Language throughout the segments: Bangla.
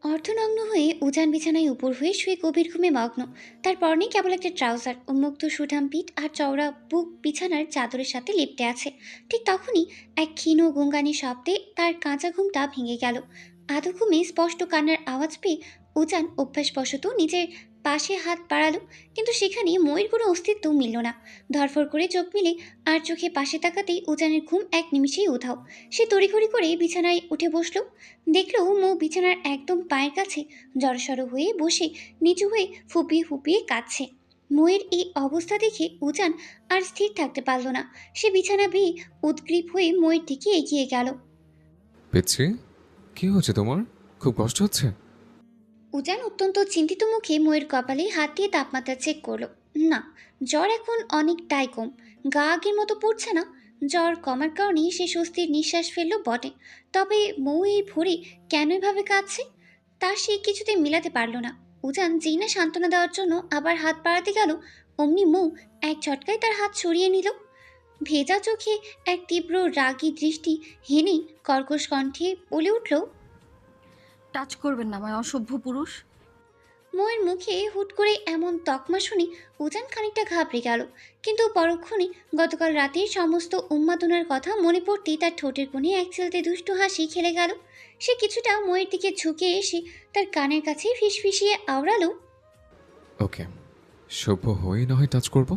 অর্ধনগ্ন হয়ে উজান বিছানায় উপর হয়ে শুয়ে গভীর ঘুমে মগ্ন। তার পরনে কেবল একটা ট্রাউজার, উন্মুক্ত সুঠাম পিঠ আর চওড়া বুক বিছানার চাদরের সাথে লিপটে আছে। ঠিক তখনই এক ক্ষীণ গুঙ্গানি শব্দে তার কাঁচা ঘুমটা ভেঙে গেল। আধো ঘুমে স্পষ্ট কান্নার আওয়াজ পেয়ে উজান অভ্যাসবশত নিজের পাশে হাত বাড়ালো, কিন্তু সেখানে ময়ের কোনো অস্তিত্ব মিলল না। ধরফর করে চোখ মিলে আর চোখে পাশে তাকাতেই উজানের ঘুম এক নিমিষেই উধাও। সে তড়িঘড়ি করে বিছানায় উঠে বসলো। দেখলো মৌ বিছানার একদম পায়ের কাছে জড়সড় হয়ে বসে নিচু হয়ে ফুপিয়ে ফুপিয়ে কাঁদছে। মৌয়ের এই অবস্থা দেখে উজান আর স্থির থাকতে পারল না। সে বিছানা বেয়ে উদ্গ্রীব হয়ে মৌয়ের দিকে এগিয়ে গেল। পিচ্ছি, কি হচ্ছে তোমার? খুব কষ্ট হচ্ছে? উজান অত্যন্ত চিন্তিত মুখে মৌয়ের কপালে হাত দিয়ে তাপমাত্রা চেক করলো। না, জ্বর এখন অনেকটাই কম। গা আগের মতো পড়ছে না। জ্বর কমার কারণে সে স্বস্তির নিঃশ্বাস ফেললো বটে। তবে মৌ এই ভোরে কেন এভাবে কাঁদছে তা সে কিছুতেই মিলাতে পারল না। উজান যেই না সান্ত্বনা দেওয়ার জন্য আবার হাত বাড়াতে গেল, অমনি মৌ এক ঝটকায় তার হাত সরিয়ে নিল। ভেজা চোখে এক তীব্র রাগী দৃষ্টি হেনে কর্কশ কণ্ঠে বলে উঠল, টাচ করবেন না আমায়, অসভ্য পুরুষ। ময়ের মুখে হুট করে এমন তকমা শুনে উজান খানিকটা ঘাবড়ে গেল। কিন্তু পরক্ষণে গতকাল রাতের সমস্ত উন্মাদনার কথা মনে পড়তেই তার ঠোঁটের কোণে এক ছেলতে দুষ্টু হাসি খেলে গেল। সে কিছুটা ময়ের দিকে ঝুঁকে এসে তার কানের কাছে ফিসফিসিয়ে আওড়ালো, ওকে, সভ্য হয়ে না হয় টাচ করবো।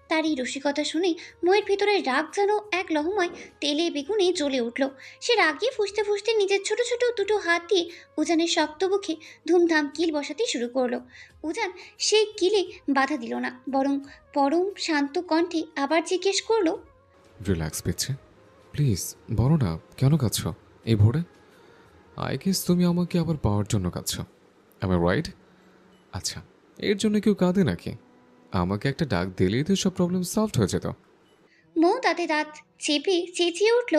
তার এই রসিকতা শুনে ময়ের ভেতরে রাগ যেন এক লহমায় তেলে বেগুনে জ্বলে উঠল। সে রাগে ফুঁসতে ফুঁসতে নিজের ছোট ছোট দুটো হাত দিয়ে উজানের শক্ত বুকে ধুমধাম কিল বসাতে শুরু করলো। উজান সেই কিলে বাধা দিল না, বরং পরম শান্ত কণ্ঠে আবার জিজ্ঞেস করলো, রিল্যাক্স পিচ্ছি, প্লিজ। বলো না, কেন কাঁদছ এই ভোরে? আই গেস তুমি আমাকে আবার পাওয়ার জন্য কাঁদছ, আমি রাইট? আচ্ছা, এর জন্য কেউ কাঁদে নাকি? আমাকে একটা ডাক দিলেই তো সব প্রবলেম সলভ হয়ে যেত। মৌ দাঁতে দাঁত চেপে চেঁচিয়ে উঠল,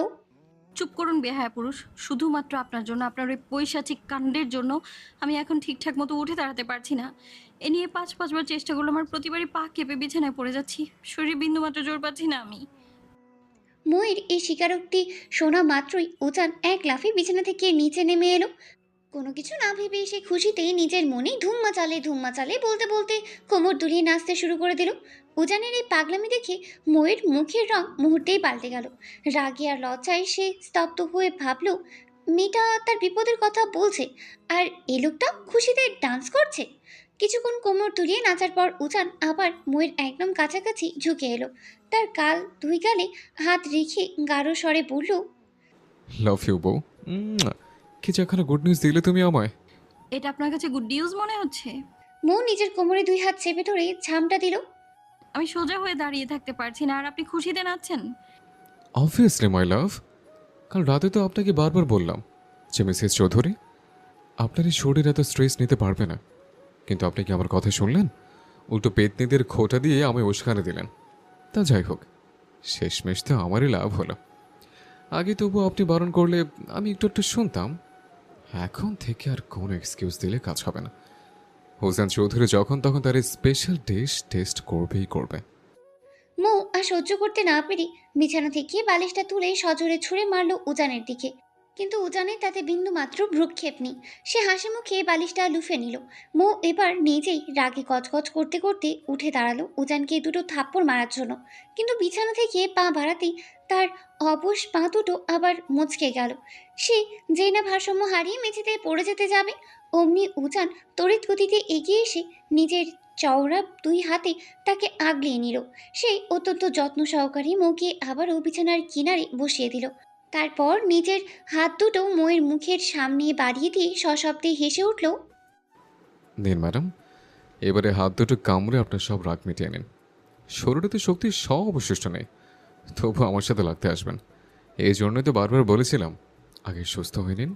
চুপ করুন বেহায়া পুরুষ। শুধুমাত্র আপনার জন্য, আপনার ওই পৈশাচিক কাণ্ডের জন্য আমি এখন ঠিকঠাক মতো উঠে দাঁড়াতে পারছি না। এ নিয়ে পাঁচবার চেষ্টা করলো, আমার প্রতিবারই পা কেঁপে বিছানায় পড়ে যাচ্ছি। শরীরে বিন্দুমাত্র জোর পাচ্ছি না আমি। ময়ের এই স্বীকারোক্তি শোনা মাত্রই উজান এক লাফে বিছানা থেকে নিচে নেমে এলো। কোনো কিছু না ভেবে সে খুশিতে নিজের মনে ধুম মাচালে বলতে বলতে কোমর দুলিয়ে নাচতে শুরু করে দিল। উজানের এই পাগলামি দেখে ময়ের মুখের রং মুহূর্তেই পাল্টে গেল। রাগে আর লজ্জায় সে স্তব্ধ হয়ে ভাবল, মেয়েটা তার বিপদের কথা বলছে আর এই লোকটা খুশিতে ডান্স করছে। কিছুক্ষণ কোমর দুলিয়ে নাচার পর উজান আবার ময়ের একদম কাছাকাছি ঝুঁকে এলো। তার গাল দুই গালে হাত রেখে গাঢ় স্বরে বলল, লাভ ইউ বউ। কি যে এখানে গুড নিউজ দিলে তুমি আমায়। এটা আপনার কাছে গুড নিউজ মনে হচ্ছে? মৌ নিজের কোমরে দুই হাত চেপে ধরে ঝামটা দিল। আমি সোজা হয়ে দাঁড়িয়ে থাকতে পারছি না, আর আপনি খুশিতে নাচছেন। অবভিয়াসলি মাই লাভ, কাল রাতে তো আপনাকে বারবার বললাম যে মিসেস চৌধুরী, আপনার এই শরীর এত স্ট্রেস নিতে পারবে না। কিন্তু আপনি কি আমার কথা শুনলেন? উল্টো পেতনিদের খোঁটা দিয়ে আমায় উস্কানি দিলেন। তা যাই হোক, শেষমেশ তো আমারই লাভ হলো। আগে তবু আপনি বারণ করলে আমি একটু একটু শুনতাম। এখন থেকে আর কোনো এক্সকিউজ দিলে কাজ হবে না। হোসেন চৌধুরী যখন তখন তার স্পেশাল ডিশ টেস্ট করবেই করবে। মৌ আর সহ্য করতে না পেরে বিছানা থেকে বালিশটা তুলে সজোরে ছুঁড়ে মারল উজানের দিকে। কিন্তু উজানের তাতে বিন্দু মাত্র ভ্রুক্ষেপ নেই। সে হাসি মুখে বালিশটা লুফে নিল। মৌ এবার নিজেই রাগে গজগজ করতে করতে উঠে দাঁড়ালো উজানকে দুটো থাপ্পড় মারার জন্য। কিন্তু বিছানা থেকে পা বাড়াতেই তার অবশ পা দুটো আবার মুচকে গেল। সে যেই না ভারসাম্য হারিয়ে মেঝেতে পড়ে যেতে যাবে, অমনি উজান তড়িৎ গতিতে এগিয়ে এসে নিজের চওড়া দুই হাতে তাকে আগলিয়ে নিল। সে অত্যন্ত যত্ন সহকারে মৌকে আবারও বিছানার কিনারে বসিয়ে দিল। তারপর নিজের হাত দুটো মৌয়ের মুখের সামনে বাড়িয়ে দিয়ে সশব্দে হেসে উঠল, নিন ম্যাডাম, এবারে হাত দুটো কামড়ে আপনার সব রাগ মিটিয়ে নিন। শরীরে তো শক্তির সব অবশিষ্ট নেই, তবু আমার সাথে লাগতে আসবেন। এই জন্যই তো বারবার বলেছিলাম আগে সুস্থ হয়ে নিন।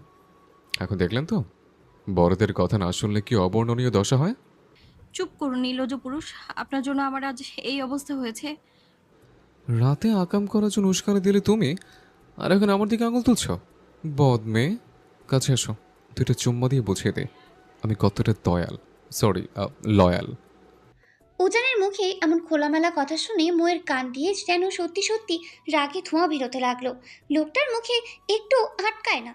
এখন দেখলেন তো, বড়দের কথা না শুনলে কি অবর্ণনীয় দশা হয়। চুপ করুন নির্লজ্জ পুরুষ। আপনার জন্য আমার আজ এই অবস্থা হয়েছে। রাতে আকাম করার জন্য উস্কানি দিলে তুমি, আর এখন আমার দিকে আঙুল তুলছ। বদ মেয়ে, কাছে এসো, দুটো চুম্মা দিয়ে বুঝিয়ে দে আমি কতটা দয়াল, সরি লয়াল। উজানের মুখে এমন খোলামেলা কথা শুনে ময়ের কান দিয়ে যেন সত্যি সত্যি রাগে ধোঁয়া বেরোতে লাগলো। লোকটার মুখে একটু আটকায় না।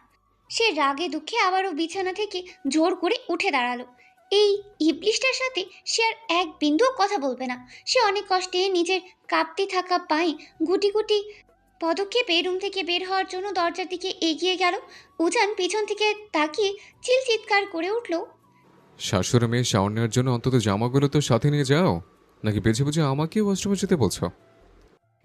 সে রাগে দুঃখে আবারও বিছানা থেকে জোর করে উঠে দাঁড়ালো। এই ইবলিশটার সাথে সে আর এক বিন্দুও কথা বলবে না। সে অনেক কষ্টে নিজের কাঁপতে থাকা পায়ে গুটি গুটি পদক্ষেপে রুম থেকে বের হওয়ার জন্য দরজার দিকে এগিয়ে গেল। উজান পিছন থেকে তাকিয়ে চিৎকার করে উঠল। শাশুড়ি মেয়ে শাওয়ার নেওয়ার জন্য অন্তত জামাগুলো তো সাথে নিয়ে যাও, নাকি বেছে বুঝে আমাকে ওয়াশরুমে যেতে বলছো?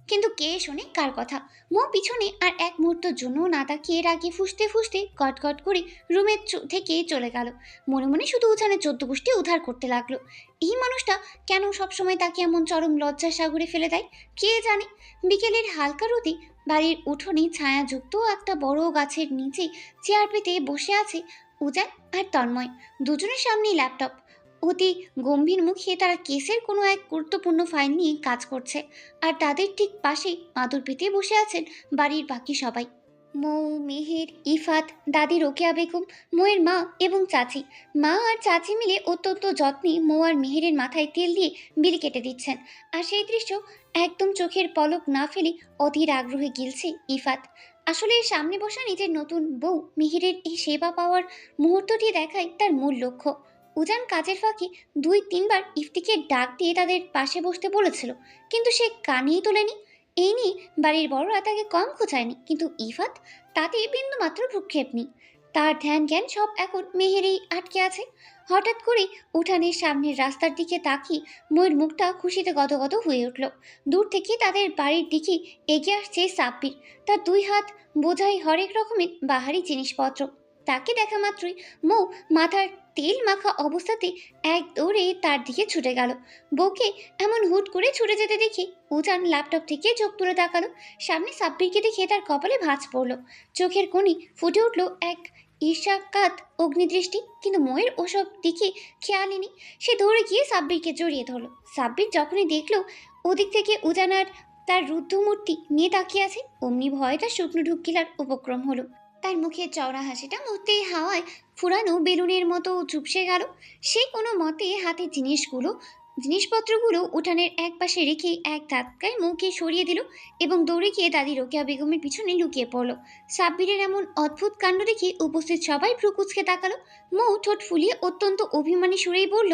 কিন্তু কে শোনে কার কথা। মো পিছনে আর এক মুহূর্তের জন্য না তাকিয়ে রাগে ফুঁসতে ফুঁসতে কটকট করে রুমের থেকে চলে গেল। মনে মনে শুধু উঠানে 14 গোষ্ঠী উদ্ধার করতে লাগলো। এই মানুষটা কেন সবসময় তাকে এমন চরম লজ্জার সাগরে ফেলে দেয় কে জানে। বিকেলের হালকা রোদে বাড়ির উঠোনে ছায়াযুক্ত একটা বড় গাছের নিচে চেয়ার পেতে বসে আছে উজান আর তন্ময়। দুজনের সামনেই ল্যাপটপ। অতি গম্ভীর মুখে তারা কেসের কোনো এক গুরুত্বপূর্ণ ফাইল নিয়ে কাজ করছে। আর তাদের ঠিক পাশেই মাদুর পেতে বসে আছেন বাড়ির বাকি সবাই। মৌ, মেহের, ইফাত, দাদি রোকেয়া বেগম, মৌয়ের মা এবং চাচি। মা আর চাচি মিলে অত্যন্ত যত্নে মৌ আর মেহেরের মাথায় তেল দিয়ে বিলি কেটে দিচ্ছেন। আর সেই দৃশ্য একদম চোখের পলক না ফেলে অধীর আগ্রহে গিলছে ইফাত। আসলে সামনে বসা নিজের নতুন বউ মেহেরের এই সেবা পাওয়ার মুহূর্তটি দেখাই তার মূল লক্ষ্য। উজান কাজের ফাঁকে 2-3 বার ইফতিকে ডাক দিয়ে তাদের পাশে বসতে বলেছিল, কিন্তু সে কানেই তোলেনি। এই নিয়ে বাড়ির বড়রা তাকে কম খোঁচায়নি, কিন্তু ইফাত তাতে বিন্দুমাত্র ভ্রুক্ষেপ নেই। তার ধ্যান জ্ঞান সব এখন মেহেরেই আটকে আছে। হঠাৎ করে উঠানের সামনের রাস্তার দিকে তাকিয়ে ময়ূর মুখটা খুশিতে গদগদ হয়ে উঠল। দূর থেকে তাদের বাড়ির দিকে এগিয়ে আসছে সাব্বির। তার 2 হাত বোঝাই হরেক রকমের বাহারি জিনিসপত্র। তাকে দেখা মাত্রই মৌ মাথার তেল মাখা অবস্থাতে এক দৌড়ে তার দিকে ছুটে গেল। বউকে এমন হুট করে ছুটে যেতে দেখে উজান ল্যাপটপ থেকে চোখ তুলে তাকালো। সামনে সাব্বিরকে দেখে তার কপালে ভাঁজ পড়ল। চোখের কোণে ফুটে উঠল এক ঈর্ষাকাত অগ্নিদৃষ্টি, কিন্তু ময়ের ওসব দিকে খেয়ালই নেই। সে দৌড়ে গিয়ে সাব্বিরকে জড়িয়ে ধরল। সাব্বির যখনই দেখলো ওদিক থেকে উজান আর তার রুদ্ধমূর্তি নিয়ে তাকিয়ে আছে, অমনি ভয়ে তার শুকনো ঢুক গিলার উপক্রম হলো। তার মুখের চওড়া হাসিটা মুহূর্তেই হাওয়ায় ফুরানো বেলুনের মতো চুপসে গেল। সে কোনো মতে হাতের জিনিসপত্রগুলো উঠানের এক পাশে রেখে এক ধাক্কায় মুখে সরিয়ে দিল এবং দৌড়ে গিয়ে দাদি রোকেয়া বেগমের পিছনে লুকিয়ে পড়ল। সাব্বিরের এমন অদ্ভুত কাণ্ড দেখে উপস্থিত সবাই ভ্রু কুঁচকে তাকালো। মৌ ঠোঁট ফুলিয়ে অত্যন্ত অভিমানী সুরেই বলল,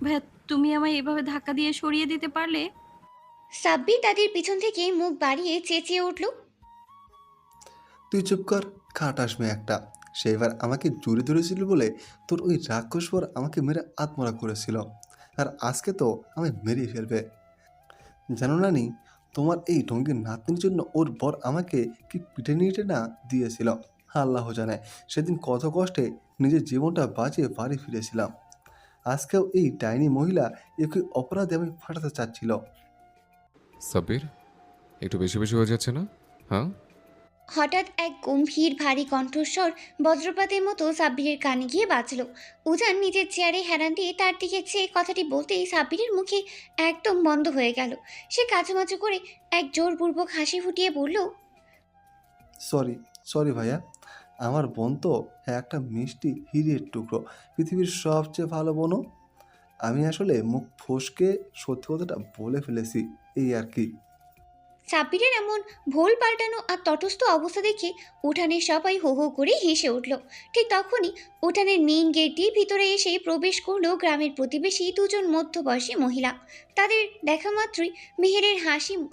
ভাইয়া, তুমি আমায় এভাবে ধাক্কা দিয়ে সরিয়ে দিতে পারলে? সাব্বির দাদির পিছন থেকে মুখ বাড়িয়ে চেঁচিয়ে উঠল, তুই চুপ কর, খাট আসবে একটা। সে এবার আমাকে জোরে ধরেছিল বলে তোর ওই রাক্ষস পর আমাকে মেরে আত্মরা করেছিল, আর আজকে তো আমি মেরেই ফেলবে। জানো না নি, তোমার এই ঢঙ্গির নাতনির জন্য ওর বর আমাকে কি পিঠে নিয়ে না দিয়েছিল। আল্লাহ জানে সেদিন কত কষ্টে নিজের জীবনটা বাঁচিয়ে বাড়ি ফিরেছিলাম। আজকেও এই ডাইনি মহিলা একই অপরাধে আমি ফাটাতে চাচ্ছিল। সাব্বির, একটু বেশি বেশি হয়ে যাচ্ছে না? হ্যাঁ। হঠাৎ এক গম্ভীর ভারী কণ্ঠস্বর বজ্রপাতের মতো সাব্বিরের কানে গিয়ে বাজল। উজান নিজের চেয়ারে হেলান দিয়ে তার দিকে চেয়ে কথাটি বলতেই সাব্বিরের মুখে একদম বন্ধ হয়ে গেল। সে কাচুমাচু করে এক জোরপূর্বক হাসি ফুটিয়ে বলল, সরি সরি ভাইয়া, আমার বোন তো একটা মিষ্টি হিরের টুকরো, পৃথিবীর সবচেয়ে ভালো বোনও। আমি আসলে মুখ ফসকে সত্যি কথাটা বলে ফেলেছি, এই আর কি। সাব্বিরের এমন ভোল পাল্টানো আর তটস্থ অবস্থা দেখে উঠানের সবাই হো হো করে হেসে উঠল। ঠিক তখনই উঠানের মেইন গেট দিয়ে ভিতরে এসে প্রবেশ করলো গ্রামের প্রতিবেশী 2জন মধ্যবয়সী মহিলা। তাদের দেখা মাত্রই মেহেরের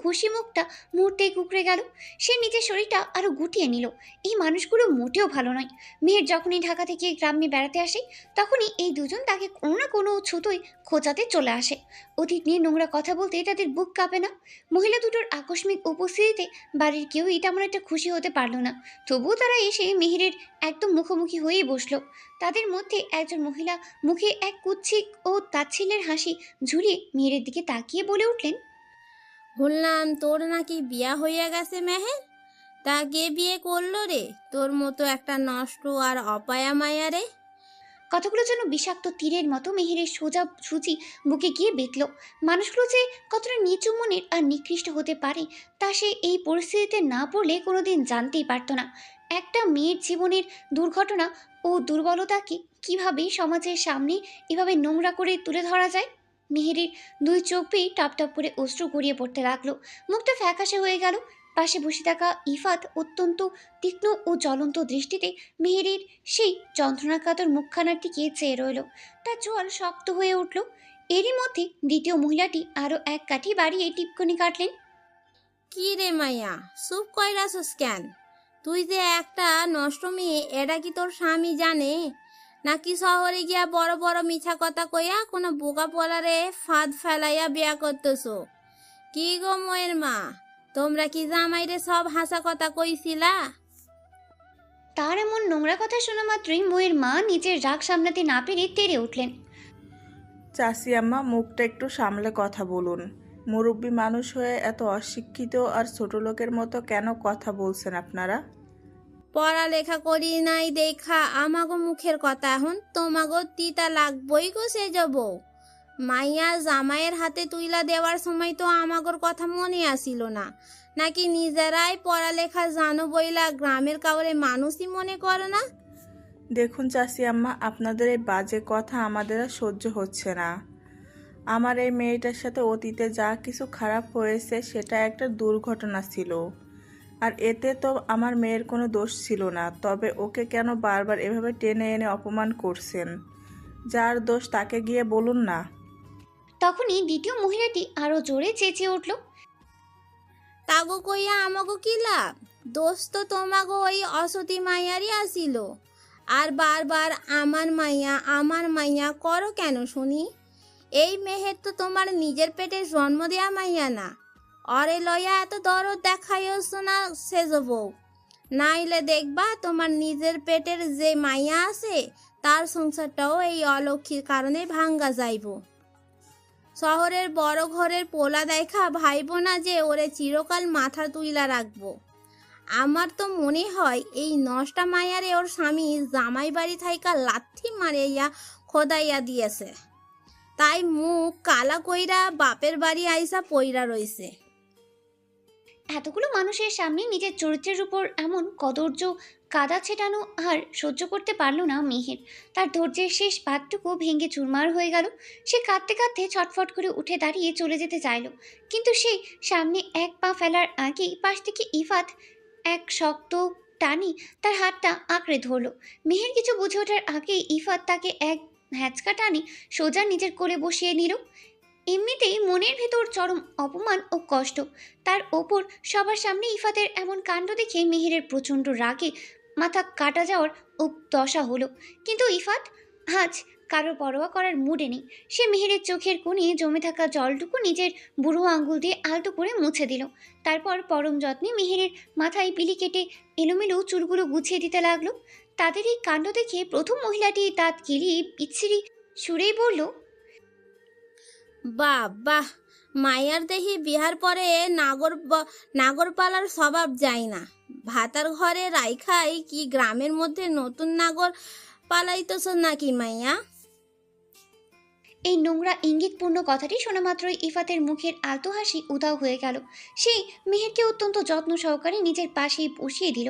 খুশি মুখটা মুহূর্তে কুঁকড়ে গেল। সে নিজের শরীরটা আরো গুটিয়ে নিল। এই মানুষগুলো মোটেও ভালো নয়। মেহের যখনই ঢাকা থেকে গ্রামে বেড়াতে আসে, তখনই এই 2জন তাকে কোনো না কোনো ছুতোয় খোঁচাতে চলে আসে। অতীত নিয়ে নোংরা কথা বলতে তাদের বুক কাঁপে না। মহিলা দুটোর আকস্মিক উপস্থিতিতে বাড়ির কেউই তেমন একটা খুশি হতে পারল না। তবুও তারা এসে মেহেরের একদম মুখোমুখি হয়েই বসলো। তাদের মধ্যে একজন মহিলা মুখে এক কুৎসিক ও তাচ্ছিল্যের হাসি ঝুলিয়ে মেহেরের দিকে তাকিয়ে বলে উঠলেন, শুনলাম তোর নাকি বিয়া হইয়া গেছে মেহের। তা কে বিয়ে করলো রে তোর মতো একটা নষ্ট আর অপায়া মায়া রে? কথাগুলো যেন বিষাক্ত তীরের মতো মেহেরের সোজা সুচি বুকে গিয়ে বিঁধল। মানুষগুলো যে কতটা নিচু মনের আর নিকৃষ্ট হতে পারে তা সে এই পরিস্থিতিতে না পড়লে কোনোদিন জানতেই পারত না। একটা মেয়ের জীবনের দুর্ঘটনা ও দুর্বলতাকে কিভাবে সমাজের সামনে এভাবে নোংরা করে তুলে ধরা যায়। মেহেরের 2 চোখ বেয়ে টপ টপ করে অশ্রু গড়িয়ে পড়তে লাগলো। মুখটা ফ্যাকাশে হয়ে গেল। পাশে বসে থাকা ইফাত অত্যন্ত তীক্ষ্ণ ও জ্বলন্ত দৃষ্টিতে মেহেরের সেই যন্ত্রণাকাতর মুখখানার দিকে চেয়ে রইল। তার চোয়াল শক্ত হয়ে উঠল। এরই মধ্যে দ্বিতীয় মহিলাটি আরও এক কাঠি বাড়িয়ে টিপকনি কাটলেন। কি রে মাইয়া, চুপ কইরাছস কেন? তুই যে একটা নষ্ট মেয়ে, এটা কি তোর স্বামী জানে? নাকি শহরে গিয়া বড় বড় মিছা কথা কইয়া কোনো বোকা পোলারে ফাঁদ ফেলাইয়া বিয়া করতেছ? কি গো মোয়ের মা, তোমরা কি জামাইরে সব হাসা কথা কইছিলা? তার এমন নোংরা কথা শোনা মাত্রই মোয়ের মা নিজের রাগ সামলাতে না পেরে তেড়ে উঠলেন। চাচি আম্মা, মুখটা একটু সামলে কথা বলুন। মুরব্বী মানুষ হয়ে এত অশিক্ষিত আর ছোট লোকের মতো কেন কথা বলছেন আপনারা? পড়ালেখা করি নাই দেখা আমাগো মুখের কথা এখন তোমাগো তিতা লাগবই গো। সে যাব মাইয়া জামাইয়ের হাতে তুইলা দেওয়ার সময় তো আমাগোর কথা মনে আসিল না? নাকি নিজেরাই পড়ালেখা জানো বইলা গ্রামের কাউরে মানুষই মনে করো না? দেখুন চাচি আম্মা, আপনাদের এই বাজে কথা আমাদের আর সহ্য হচ্ছে না। আমার এই মেয়েটার সাথে অতীতে যা কিছু খারাপ হয়েছে সেটা একটা দুর্ঘটনা ছিল, আর এতে তো আমার মেয়ের কোনো দোষ ছিল না। তবে ওকে কেন বারবার এভাবে টেনে এনে অপমান করছেন? যার দোষ তাকে গিয়ে বলুন না। তখনই দ্বিতীয় মহিলাটি আরো জোরে চেঁচিয়ে উঠল। তাগো কইয়া আমাগো কি লাভ? দোষ তো তোমাগো ওই অসতী মাইয়ারই আসিল। আর বারবার আমার মাইয়া করো কেন শুনি? এই মেহের তো তোমার নিজের পেটে জন্ম দেয়া মাইয়া না। অরে লইয়া এত দরদ দেখাইছ না সেজ বউ। নাইলে দেখবা তোমার নিজের পেটের যে মাইয়া আছে তার সংসারটাও এই অলক্ষীর কারণে ভাঙ্গা যাইব। শহরের বড় ঘরের পোলা দেখা ভাইব না যে ওরে চিরকাল মাথা তুইলা রাখবো। আমার তো মনে হয় এই নষ্টা মায়ারে ওর স্বামী জামাই বাড়ি থাইকা লাথি মারিয়া খোদাইয়া দিয়েছে, তাই মুখ কালা কইরা বাপের বাড়ি আইসা পইরা রইছে। এতগুলো মানুষের সামনে নিজের চরিত্রের উপর এমন কদর্য কাদা ছেটানো আর সহ্য করতে পারল না মেহের। তার ধৈর্যের শেষ বাঁধটুকু ভেঙে চুরমার হয়ে গেল। সে কাঁদতে কাঁদতে ছটফট করে উঠে দাঁড়িয়ে চলে যেতে চাইল, কিন্তু সে সামনে এক পা ফেলার আগেই পাশ থেকে ইফাত এক শক্ত টানি তার হাতটা আঁকড়ে ধরল। মেহের কিছু বুঝে ওঠার আগেই ইফাত তাকে এক হ্যাঁচকা টানি সোজা নিজের কোলে বসিয়ে নিল। এমনিতেই মনের ভেতর চরম অপমান ও কষ্ট, তার ওপর সবার সামনে ইফাতের এমন কাণ্ড দেখে মেহেরের প্রচণ্ড রাগে মাথা কাটা যাওয়ার দশা হলো। কিন্তু ইফাত আজ কারো পরোয়া করার মুডে নেই। সে মেহেরের চোখের কোণে জমে থাকা জলটুকু নিজের বুড়ো আঙ্গুল দিয়ে আলতো করে মুছে দিল। তারপর পরম যত্নে মেহেরের মাথায় বিলি কেটে এলোমেলো চুলগুলো গুছিয়ে দিতে লাগলো। তাদের এই কাণ্ড দেখে প্রথম মহিলাটি দাঁত গিলিয়ে বিচ্ছিরি সুরেই বলল, বাহ বাহ, মায়ার দেহি বিহার পরে নাগরপালার স্বভাব যায় না। ভাতার ঘরে রাইখাই কি গ্রামের মধ্যে নতুন নাগর পালাইতেছ নাকি মাইয়া? এই নোংরা ইঙ্গিতপূর্ণ কথাটি শোনা মাত্রই ইফাতের মুখের আলতো হাসি উধাও হয়ে গেল। সে মেহেরকে অত্যন্ত যত্ন সহকারে নিজের পাশেই বসিয়ে দিল।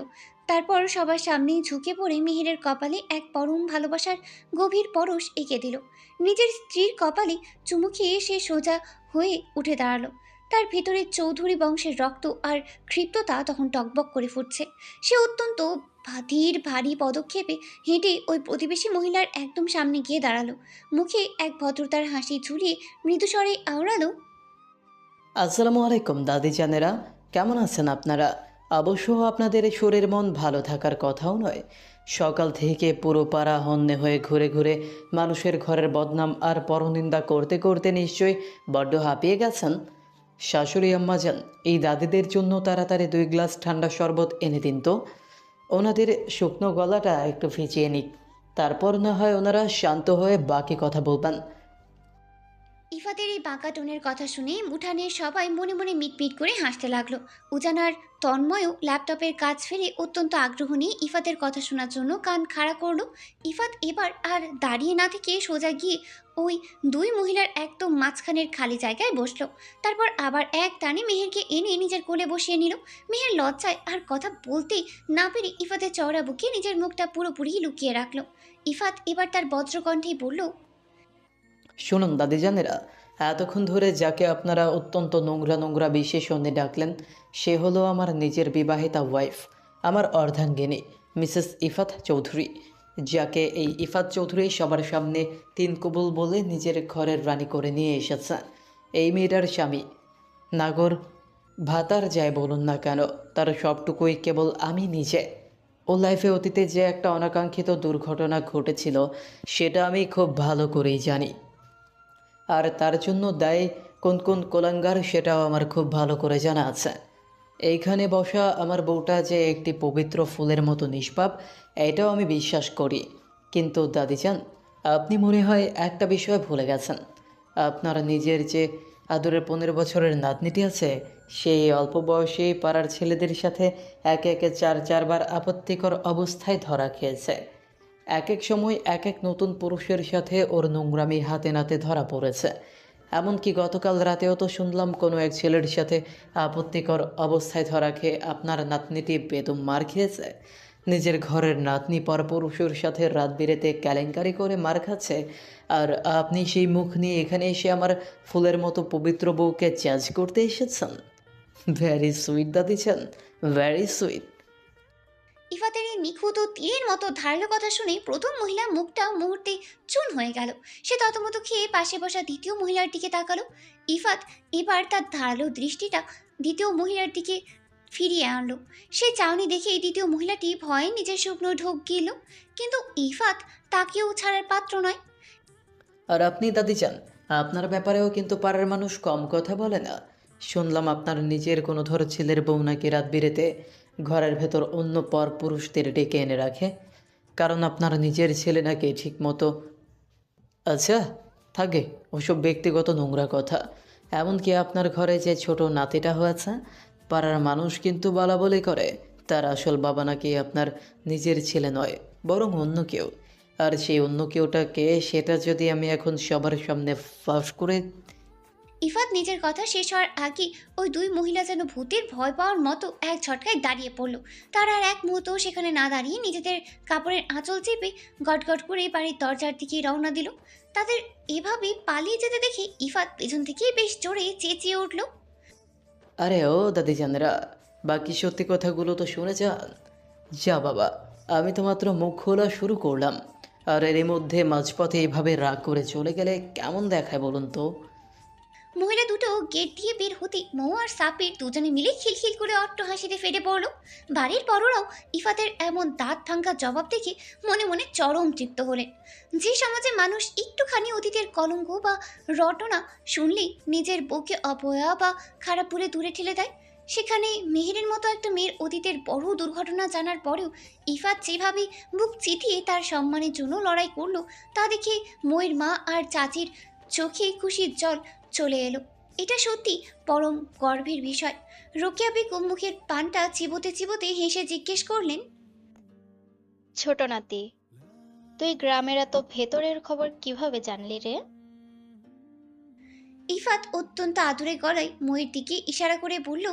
তারপর সবার সামনেই ঝুঁকে পড়ে মেহেরের কপালে এক পরম ভালোবাসার গভীর পরশ এঁকে দিল। নিজের স্ত্রীর কপালে চুমু খেয়ে সে সোজা হয়ে উঠে দাঁড়ালো। তার ভেতরে চৌধুরী বংশের রক্ত আর ক্ষিপ্ততা তখন টকবক করে ফুটছে। সে অত্যন্ত ধীর ভারী পদক্ষেপে হেঁটে ওই প্রতিবেশী মহিলার একদম সামনে গিয়ে দাঁড়ালো। মুখে এক ভদ্রতার হাসি ঝুলিয়ে মৃদুস্বরে আওড়ালো, আসসালামু আলাইকুম দাদি জানেরা, কেমন আছেন আপনারা? অবশ্য আপনাদের শরীর মন ভালো থাকার কথাও নয়। সকাল থেকে পুরো পাড়া হন্যে হয়ে ঘুরে ঘুরে মানুষের ঘরের বদনাম আর পরনিন্দা করতে করতে নিশ্চয়ই বড্ড হাঁপিয়ে গেছেন। শাশুড়ি আম্মা যান, এই দাদিদের জন্য তাড়াতাড়ি 2 গ্লাস ঠান্ডা শরবত এনে দিন তো। ওনাদের শুকনো গলাটা একটু ভিজিয়ে নিক, তারপর না হয় ওনারা শান্ত হয়ে বাকি কথা বলবেন। ইফাতের এই বাঁকা টোনের কথা শুনে উঠানের সবাই মনে মনে মিটমিট করে হাসতে লাগলো। উজানার তন্ময়ও ল্যাপটপের কাজ ফেলে অত্যন্ত আগ্রহ নিয়ে ইফাতের কথা শোনার জন্য কান খাড়া করলো। ইফাত এবার আর দাঁড়িয়ে না থেকে সোজা গিয়ে ওই দুই মহিলার একদম মাঝখানের খালি জায়গায় বসলো। তারপর আবার এক টানে মেহেরকে এনে নিজের কোলে বসিয়ে নিল। মেহের লজ্জায় আর কথা বলতেই না পেরে ইফাতের চওড়া বুকে নিজের মুখটা পুরোপুরি লুকিয়ে রাখলো। ইফাত এবার তার বজ্রকণ্ঠেই বলল, শুনুন দাদিজানেরা, এতক্ষণ ধরে যাকে আপনারা অত্যন্ত নোংরা নোংরা বিশেষণে ডাকলেন, সে হলো আমার নিজের বিবাহিতা ওয়াইফ, আমার অর্ধাঙ্গিনী মিসেস ইফাত চৌধুরী, যাকে এই ইফাত চৌধুরী সবার সামনে তিন কবুল বলে নিজের ঘরের রানী করে নিয়ে এসেছে। এই মেয়েটার স্বামী নাগর ভাতার যাই বলুন না কেন, তার সবটুকুই কেবল আমি নিজে। ও লাইফে অতীতে যে একটা অনাকাঙ্ক্ষিত দুর্ঘটনা ঘটেছিল সেটা আমি খুব ভালো করেই জানি, আর তার জন্য দায়ী কোন কোন কোলাঙ্গার সেটাও আমার খুব ভালো করে জানা আছে। এইখানে বসা আমার বউটা যে একটি পবিত্র ফুলের মতো নিষ্পাপ, এটাও আমি বিশ্বাস করি। কিন্তু দাদিজান, আপনি মনে হয় একটা বিষয় ভুলে গেছেন। আপনার নিজের যে আদরের 15 বছরের নাতনিটি আছে, সেই অল্প বয়সী পাড়ার ছেলেদের সাথে একে একে চারবার আপত্তিকর অবস্থায় ধরা খেয়েছে। এক এক সময় এক এক নতুন পুরুষের সাথে ওর নোংরামি হাতে নাতে ধরা পড়েছে। এমনকি গতকাল রাতেও তো শুনলাম কোনো এক ছেলের সাথে আপত্তিকর অবস্থায় ধরা খেয়ে আপনার নাতনিটি বেদম মার খেয়েছে। নিজের ঘরের নাতনি পর পুরুষের সাথে রাত বিরেতে কেলেঙ্কারি করে মার খাচ্ছে, আর আপনি সেই মুখ নিয়ে এখানে এসে আমার ফুলের মতো পবিত্র বউকে জাজ করতে এসেছেন। ভেরি সুইট দাদিজান, ভেরি সুইট। ইফাতের এই নিখুঁত ও তীরের মতো ধারালো কথা শুনে প্রথম মহিলার মুখটা মুহূর্তে চুন হয়ে গেল। সে ততমতো খেয়ে পাশে বসা দ্বিতীয় মহিলার দিকে তাকালো। ইফাত এবার তার ধারালো দৃষ্টিটা দ্বিতীয় মহিলার দিকে ফিরিয়ে আনলো। সে চাউনি দেখে দ্বিতীয় মহিলাটি ভয়ে নিজের শুকনো ঢোক গিল, কিন্তু ইফাত তাকেও ছাড়ার পাত্র নয়। আর আপনি দাদিজান, আপনার ব্যাপারেও কিন্তু পাড়ার মানুষ কম কথা বলে না। শুনলাম আপনার নিজের কোনো ধর ছেলের বউ নাকি রাত বিরেতে ঘরের ভেতর অন্য পর পুরুষদের ডেকে এনে রাখে, কারণ আপনার নিজের ছেলে নাকি ঠিক মতো। আচ্ছা থাকে ওসব ব্যক্তিগত নোংরা কথা। এমনকি আপনার ঘরে যে ছোট নাতিটা হয়েছে, পাড়ার মানুষ কিন্তু বলা বলি করে তার আসল বাবা নাকি আপনার নিজের ছেলে নয়, বরং অন্য কেউ। আর সেই অন্য কেউটা কে সেটা যদি আমি এখন সবার সামনে ফাঁস করে। ইফাত নিজের কথা শেষ হওয়ার আগে ওই দুই মহিলা যেন ভূতের ভয় পাওয়ার মতো এক ঝটকায় দাঁড়িয়ে পড়ল। তারা আর এক মুহূর্তও সেখানে না দাঁড়িয়ে নিজেদের কাপড়ের আঁচল চেপে গটগট করে বাড়ির দরজার দিকে রওনা দিল। তাদের এভাবে পালিয়ে যেতে দেখে ইফাত পেছন থেকেই বেশ জোরে চেঁচিয়ে উঠল। আরে ও দাদিজানেরা, বাকি সত্যি কথাগুলো তো শুনে যান। যা বাবা, আমি তো মাত্র মুখ খোলা শুরু করলাম, আর এর মধ্যে মাঝপথে এভাবে রাগ করে চলে গেলে কেমন দেখায় বলুন তো? মহিলা দুটো গেট দিয়ে বের হতে মৌ আর সাপির দুজনে মিলে খিলখিল করে অট্ট হাসিতে ফেটে পড়ল। বাড়ির বড়রাও ইফাতের এমন দাঁত ভাঙ্গা জবাব দেখে মনে মনে চরম তৃপ্ত হলেন। যে সমাজে মানুষ একটুখানি অতীতের কলঙ্ক বা রটনা শুনলেই নিজের বউকে অপয়া বা খারাপ বলে দূরে ঠেলে দেয়, সেখানে মেহেরের মতো একটা মেয়ের অতীতের বড় দুর্ঘটনা জানার পরেও ইফাত যেভাবে বুক চিতিয়ে তার সম্মানের জন্য লড়াই করলো, তা দেখে ময়ের মা আর চাচির চোখে খুশির জল চলে এলো। এটা সত্যি পরম গর্বের বিষয়। রোকেয়া বেগম মুখের পানটা চিবোতে চিবোতে হেসে জিজ্ঞেস করলেন, ছোট নাতি, তুই গ্রামের এত ভেতরের খবর কিভাবে জানলি রে? ইফাত অত্যন্ত আদুরে গলায় ময়ের দিকে ইশারা করে বলল,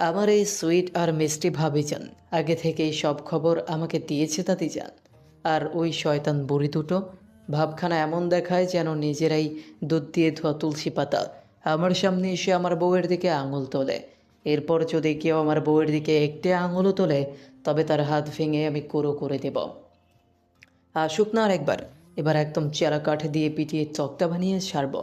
আমার এই সুইট আর মিষ্টি ভাবিজান আগে থেকেই সব খবর আমাকে দিয়েছে দাদিজান। আর ওই শয়তান বুড়ি দুটো ভাবখানা এমন দেখায় যেন নিজেরাই দুধ দিয়ে ধোয়া তুলসী পাতা। আমার সামনে এসে আমার বউয়ের দিকে আঙুল তোলে। এরপর যদি কেউ আমার বউয়ের দিকে একটি আঙুলও তোলে, তবে তার হাত ভেঙে আমি কুঁড়ো করে দেব। আসুক না আর একবার, এবার একদম চেরা কাঠ দিয়ে পিটিয়ে চকটা বানিয়ে ছাড়ব।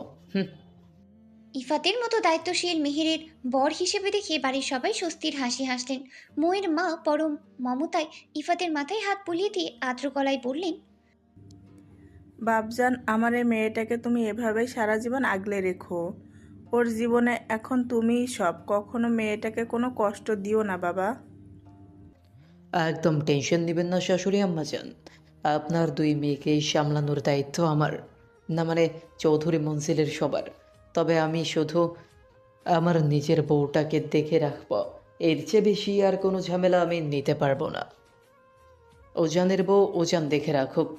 ইফাতের মতো দায়িত্বশীল মেহেরের বর হিসেবে দেখে বাড়ির সবাই স্বস্তির হাসি হাসলেন। ময়ের মা পরম মমতায় ইফাতের মাথায় হাত বুলিয়ে দিয়ে আর্দ্র গলায় বললেন, বাপজান, আমার এই মেয়েটাকে তুমি এভাবেই সারা জীবন আগলে রেখো। ওর জীবনে এখন তুমিই সব, কখনো মেয়েটাকে কোনো কষ্ট দিও না বাবা। একদম টেনশন নেবেন না শাশুড়ি আম্মাজান, আপনার দুই মেয়েকেই সামলানোর দায়িত্ব আমার, না মানে চৌধুরী মঞ্জিলের সবার। তবে আমি শুধু আমার নিজের বউটাকে দেখে রাখব, এর চেয়ে বেশি আর কোনো ঝামেলা আমি নিতে পারবো না। ওজানের বউ ওজান দেখে রাখুক।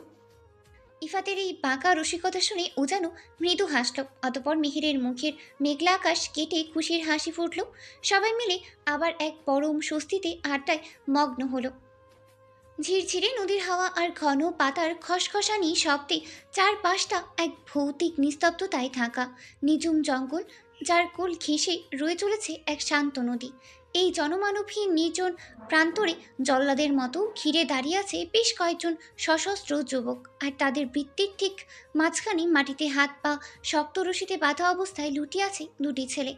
ইফাতের এই বাঁকা রসিকতা শুনে উজানও মৃদু হাসল। অতপর মিহিরের মুখের মেঘলা আকাশ কেটে খুশির হাসি ফুটল। সবাই মিলে আবার এক পরম স্বস্তিতে আড্ডায় মগ্ন হলো। ঝিরঝিরে নদীর হাওয়া আর ঘন পাতার খসখসানি শব্দে চারপাশটা এক ভৌতিক নিস্তব্ধতায় ঢাকা। নিঝুম জঙ্গল, যার কোল ঘেঁষে রয়ে চলেছে এক শান্ত নদী। এই জনমানবহীন নির্জন প্রান্তরে জল্লাদের মতো ঘিরে দাঁড়িয়ে আছে বেশ কয়েকজন সশস্ত্র যুবক, আর তাদের বৃত্তির ঠিক মাঝখানে মাটিতে হাত পা শক্ত রশিতে বাঁধা অবস্থায় লুটিয়ে আছে দুটি ছেলে।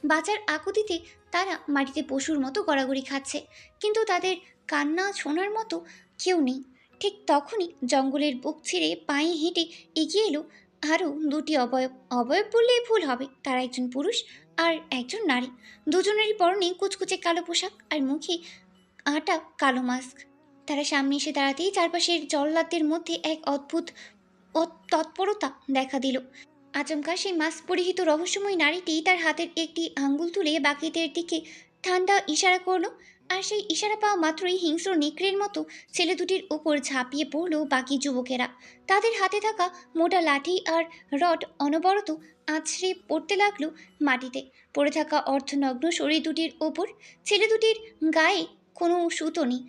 বাঁচার আকুতিতে তারা মাটিতে পশুর মতো গড়াগড়ি খাচ্ছে, কিন্তু তাদের কান্না শোনার মতো কেউ নেই। ঠিক তখনই জঙ্গলের বুক ছিঁড়ে পায়ে হেঁটে এগিয়ে এলো আরও দুটি অবয়ব। অবয়ব বললেই ভুল হবে, তারা একজন পুরুষ আর একজন নারী। দুজনেরই পরনে কুচকুচে কালো পোশাক আর মুখে আটা কালো মাস্ক। তারা সামনে এসে দাঁড়াতেই চারপাশের জল্লাদদের মধ্যে এক অদ্ভুত তৎপরতা দেখা দিল। আচমকা সেই মাস্ক পরিহিত রহস্যময় নারীটি তার হাতের একটি আঙ্গুল তুলে বাকিদের দিকে ঠান্ডা ইশারা করলো, আর সেই ইশারা পাওয়া মাত্রই হিংস্র নেকড়ের মতো ছেলে দুটির ওপর ঝাঁপিয়ে পড়ল বাকি যুবকেরা। তাদের হাতে থাকা মোটা লাঠি আর রড অনবরত আছড়ে পড়তে লাগলো মাটিতে। পড়ে থাকা অর্ধনগ্ন শরীর দুটির ওপর। ছেলে দুটির গায়ে কোনো সুতো নেই,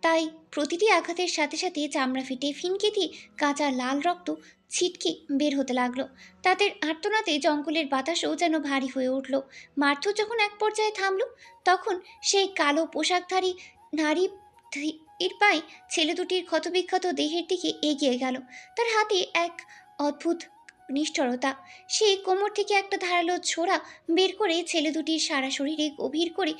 তাই প্রতিটি আঘাতের সাথে সাথে চামড়া ফেটে ফিনকে দিয়ে কাঁচা লাল রক্ত ছিটকে বের হতে লাগলো। তাদের আর্তনাদে জঙ্গলের বাতাসও যেন ভারী হয়ে উঠল। মারধর যখন এক পর্যায়ে থামল, তখন সেই কালো পোশাকধারী নারী এর পায়ে ছেলে দুটির ক্ষতবিক্ষত দেহের দিকে এগিয়ে গেল। তার হাতে এক অদ্ভুত নিষ্ঠুরতা। সে কোমর থেকে একটা ধারালো ছোরা বের করে ছেলে দুটির সারা শরীরে গভীর করে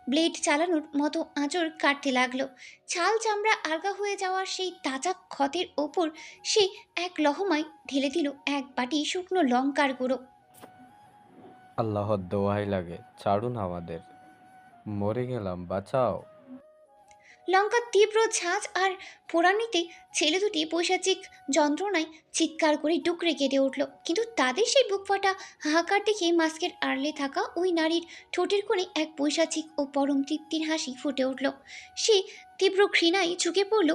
ব্লেড চালানোর মতো আঁচড় কাটতে লাগলো। ছাল চামড়া আলগা হয়ে যাওয়ার সেই তাজা ক্ষতের ওপর সে এক লহমায় ঢেলে দিল এক বাটি শুকনো লঙ্কার গুঁড়ো। আল্লাহর দোহাই লাগে, ছাড়ুন আমাদের, মরে গেলাম, বাঁচাও। লঙ্কার তীব্র ঝাঁঝ আর ফোড়ানিতে ছেলে দুটি পৈশাচিক যন্ত্রণায় চিৎকার করে ডুকরে কেটে উঠল। কিন্তু তাদের সেই বুক ফাটা হাহাকার দেখে মাস্কের আড়লে থাকা ওই নারীর ঠোঁটের কোণে এক পৈশাচিক ও পরম তৃপ্তির হাসি ফুটে উঠল। সে তীব্র ঘৃণায় ঝুঁকে পড়ল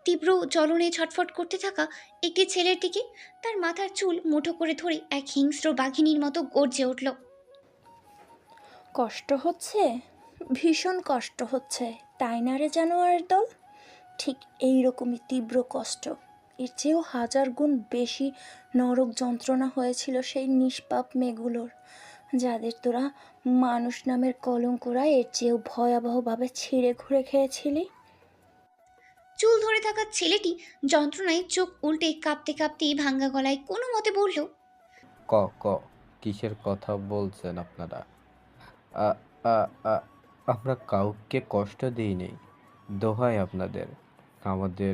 তীব্র জ্বলনে ছটফট করতে থাকা একটি ছেলের দিকে। তার মাথার চুল মুঠো করে ধরে এক হিংস্র বাঘিনীর মতো গর্জে উঠল। কষ্ট হচ্ছে, ভীষণ কষ্ট হচ্ছে, তাই না রে জানোয়ারের দল? ঠিক এই রকমই তীব্র কষ্ট, এর চেয়েও 1000 গুণ বেশি নরক যন্ত্রণা হয়েছিল সেই নিষ্পাপ মেয়েগুলোর, যাদের তোরা মানুষ নামের কলঙ্করা এর চেয়েও ভয়াবহভাবে ছিঁড়ে ঘুরে খেয়েছিলি। চুল ধরে থাকা ছেলেটি যন্ত্রণায় চোখ উল্টে কাঁপতে কাঁপতে ভাঙ্গা গলায় কোনো মতে বলল, ক ক কিসের কথা বলছেন আপনারা? আ আ আ আমরা কাউকে কষ্ট দিইনি, দোহাই আপনাদের, আমাদের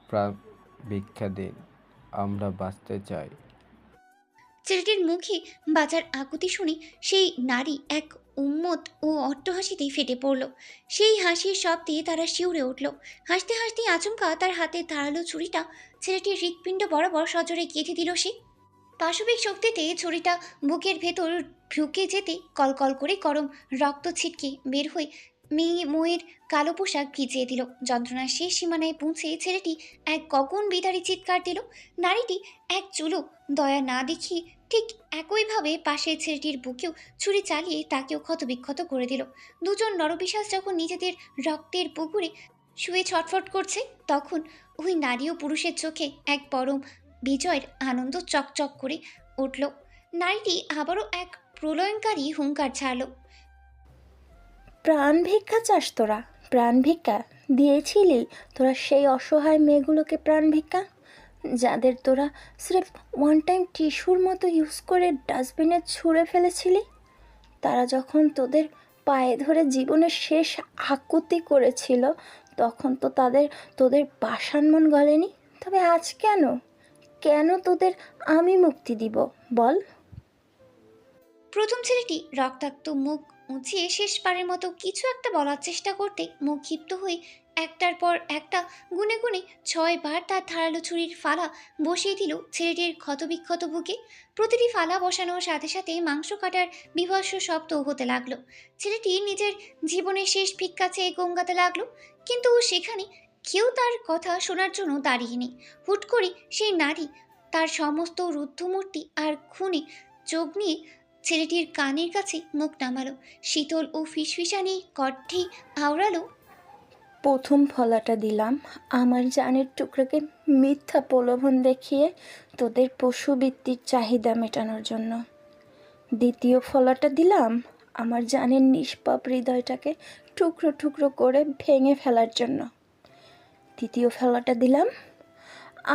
প্রাণ ভিক্ষা দিন, আমরা বাঁচতে চাই। ছেলেটির মুখে বাঁচার আকুতি শুনে সেই নারী এক উন্মত্ত ও অট্টহাসিতেই ফেটে পড়ল। সেই হাসির শব্দে তারা শিউরে উঠল। হাসতে হাসতে আচমকা তার হাতে ধারালো ছুরিটা ছেলেটির হৃৎপিণ্ড বরাবর সজোরে গেঁথে দিল সে। পাশবিক শক্তিতে ছুরিটা বুকের ভেতর ঢুকে যেতে কলকল করে গরম রক্ত ছিটকে বের হয়ে মেয়ের কালো পোশাক ভিজিয়ে দিল। যন্ত্রণার শেষ সীমানায় পৌঁছে ছেলেটি এক গগন বিদারী চিৎকার দিল। নারীটি এক চুলো দয়া না দেখিয়ে ঠিক একইভাবে পাশে ছেলেটির বুকেও ছুরি চালিয়ে তাকেও ক্ষতবিক্ষত করে দিল। দুজন নরপিশাচ যখন নিজেদের রক্তের পুকুরে শুয়ে ছটফট করছে, তখন ওই নারী ও পুরুষের চোখে এক পরম বিজয়ের আনন্দ চকচক করে উঠল। নারীটি আবারও এক প্রলয়ঙ্কারী হুঙ্কার ছাড়ল। প্রাণ ভিক্ষা চাস তোরা? প্রাণ ভিক্ষা দিয়েছিলি তোরা সেই অসহায় মেয়েগুলোকে? প্রাণ ভিক্ষা যাদের তোরা স্রেফ ওয়ান টাইম টিস্যুর মতো ইউজ করে ডাস্টবিনে ছুঁড়ে ফেলেছিলি, তারা যখন তোদের পায়ে ধরে জীবনের শেষ আকুতি করেছিল, তখন তো তোদের পাষাণ গলেনি। তবে আজ কেন কেন তোদের আমি মুক্তি দিব বল? প্রথম ছেলেটি রক্তাক্ত মুখ উঁচিয়ে শেষবারের মতো কিছু একটা বলার চেষ্টা করতে মুখ ক্ষিপ্ত হয়ে একটার পর একটা গুনে গুনে 6 বার তার ধারালো ছুরির ফালা বসিয়ে দিল ছেলেটির ক্ষতবিক্ষত বুকে। প্রতিটি ফালা বসানোর সাথে সাথে মাংস কাটার বিভৎস শব্দ হতে লাগলো। ছেলেটি নিজের জীবনের শেষ ভিক্ষা চেয়ে গঙ্গাতে লাগলো, কিন্তু সেখানে কেউ তার কথা শোনার জন্য দাঁড়িয়ে নেই। হুট করে সেই নারী তার সমস্ত রুদ্ধমূর্তি আর খুনে চোখ নিয়ে ছেলেটির কানের কাছে মুখ নামালো। শীতল ও ফিসফিসানি কণ্ঠে আওড়ালো, প্রথম ফলাটা দিলাম আমার জানের টুকরাকে মিথ্যা প্রলোভন দেখিয়ে তোদের পশুবৃত্তির চাহিদা মেটানোর জন্য। দ্বিতীয় ফলাটা দিলাম আমার জানের নিষ্পাপ হৃদয়টাকে টুকরো টুকরো করে ভেঙে ফেলার জন্য। তৃতীয় ফলাটা দিলাম